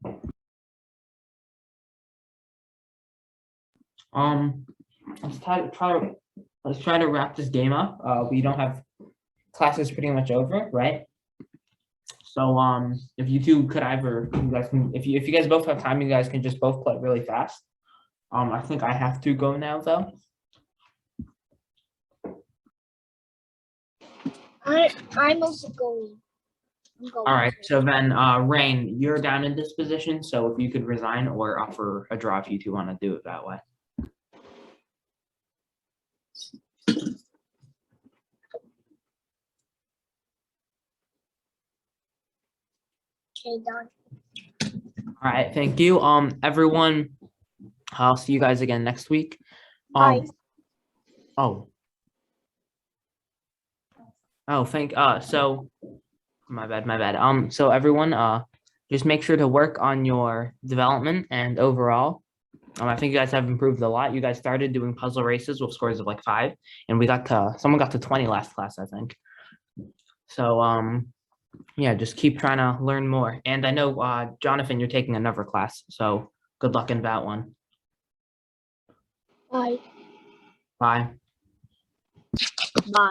let's let's try to wrap this game up. We don't have classes pretty much over, right? So if you two could either, you guys can, if you guys both have time, you guys can just both play really fast. I think I have to go now though. I'm also going. I'm going All right, to. so then Rain, you're down in this position, so if you could resign or offer a draw if you two want to do it that way. Okay, done. All right, thank you. Everyone, I'll see you guys again next week. Bye. Oh. Oh, so my bad. So everyone, just make sure to work on your development and overall. I think you guys have improved a lot. You guys started doing puzzle races with scores of like 5, and someone got to 20 last class, I think. So yeah, just keep trying to learn more. And I know Jonathan, you're taking another class, so good luck in that one. Bye. Bye. Bye.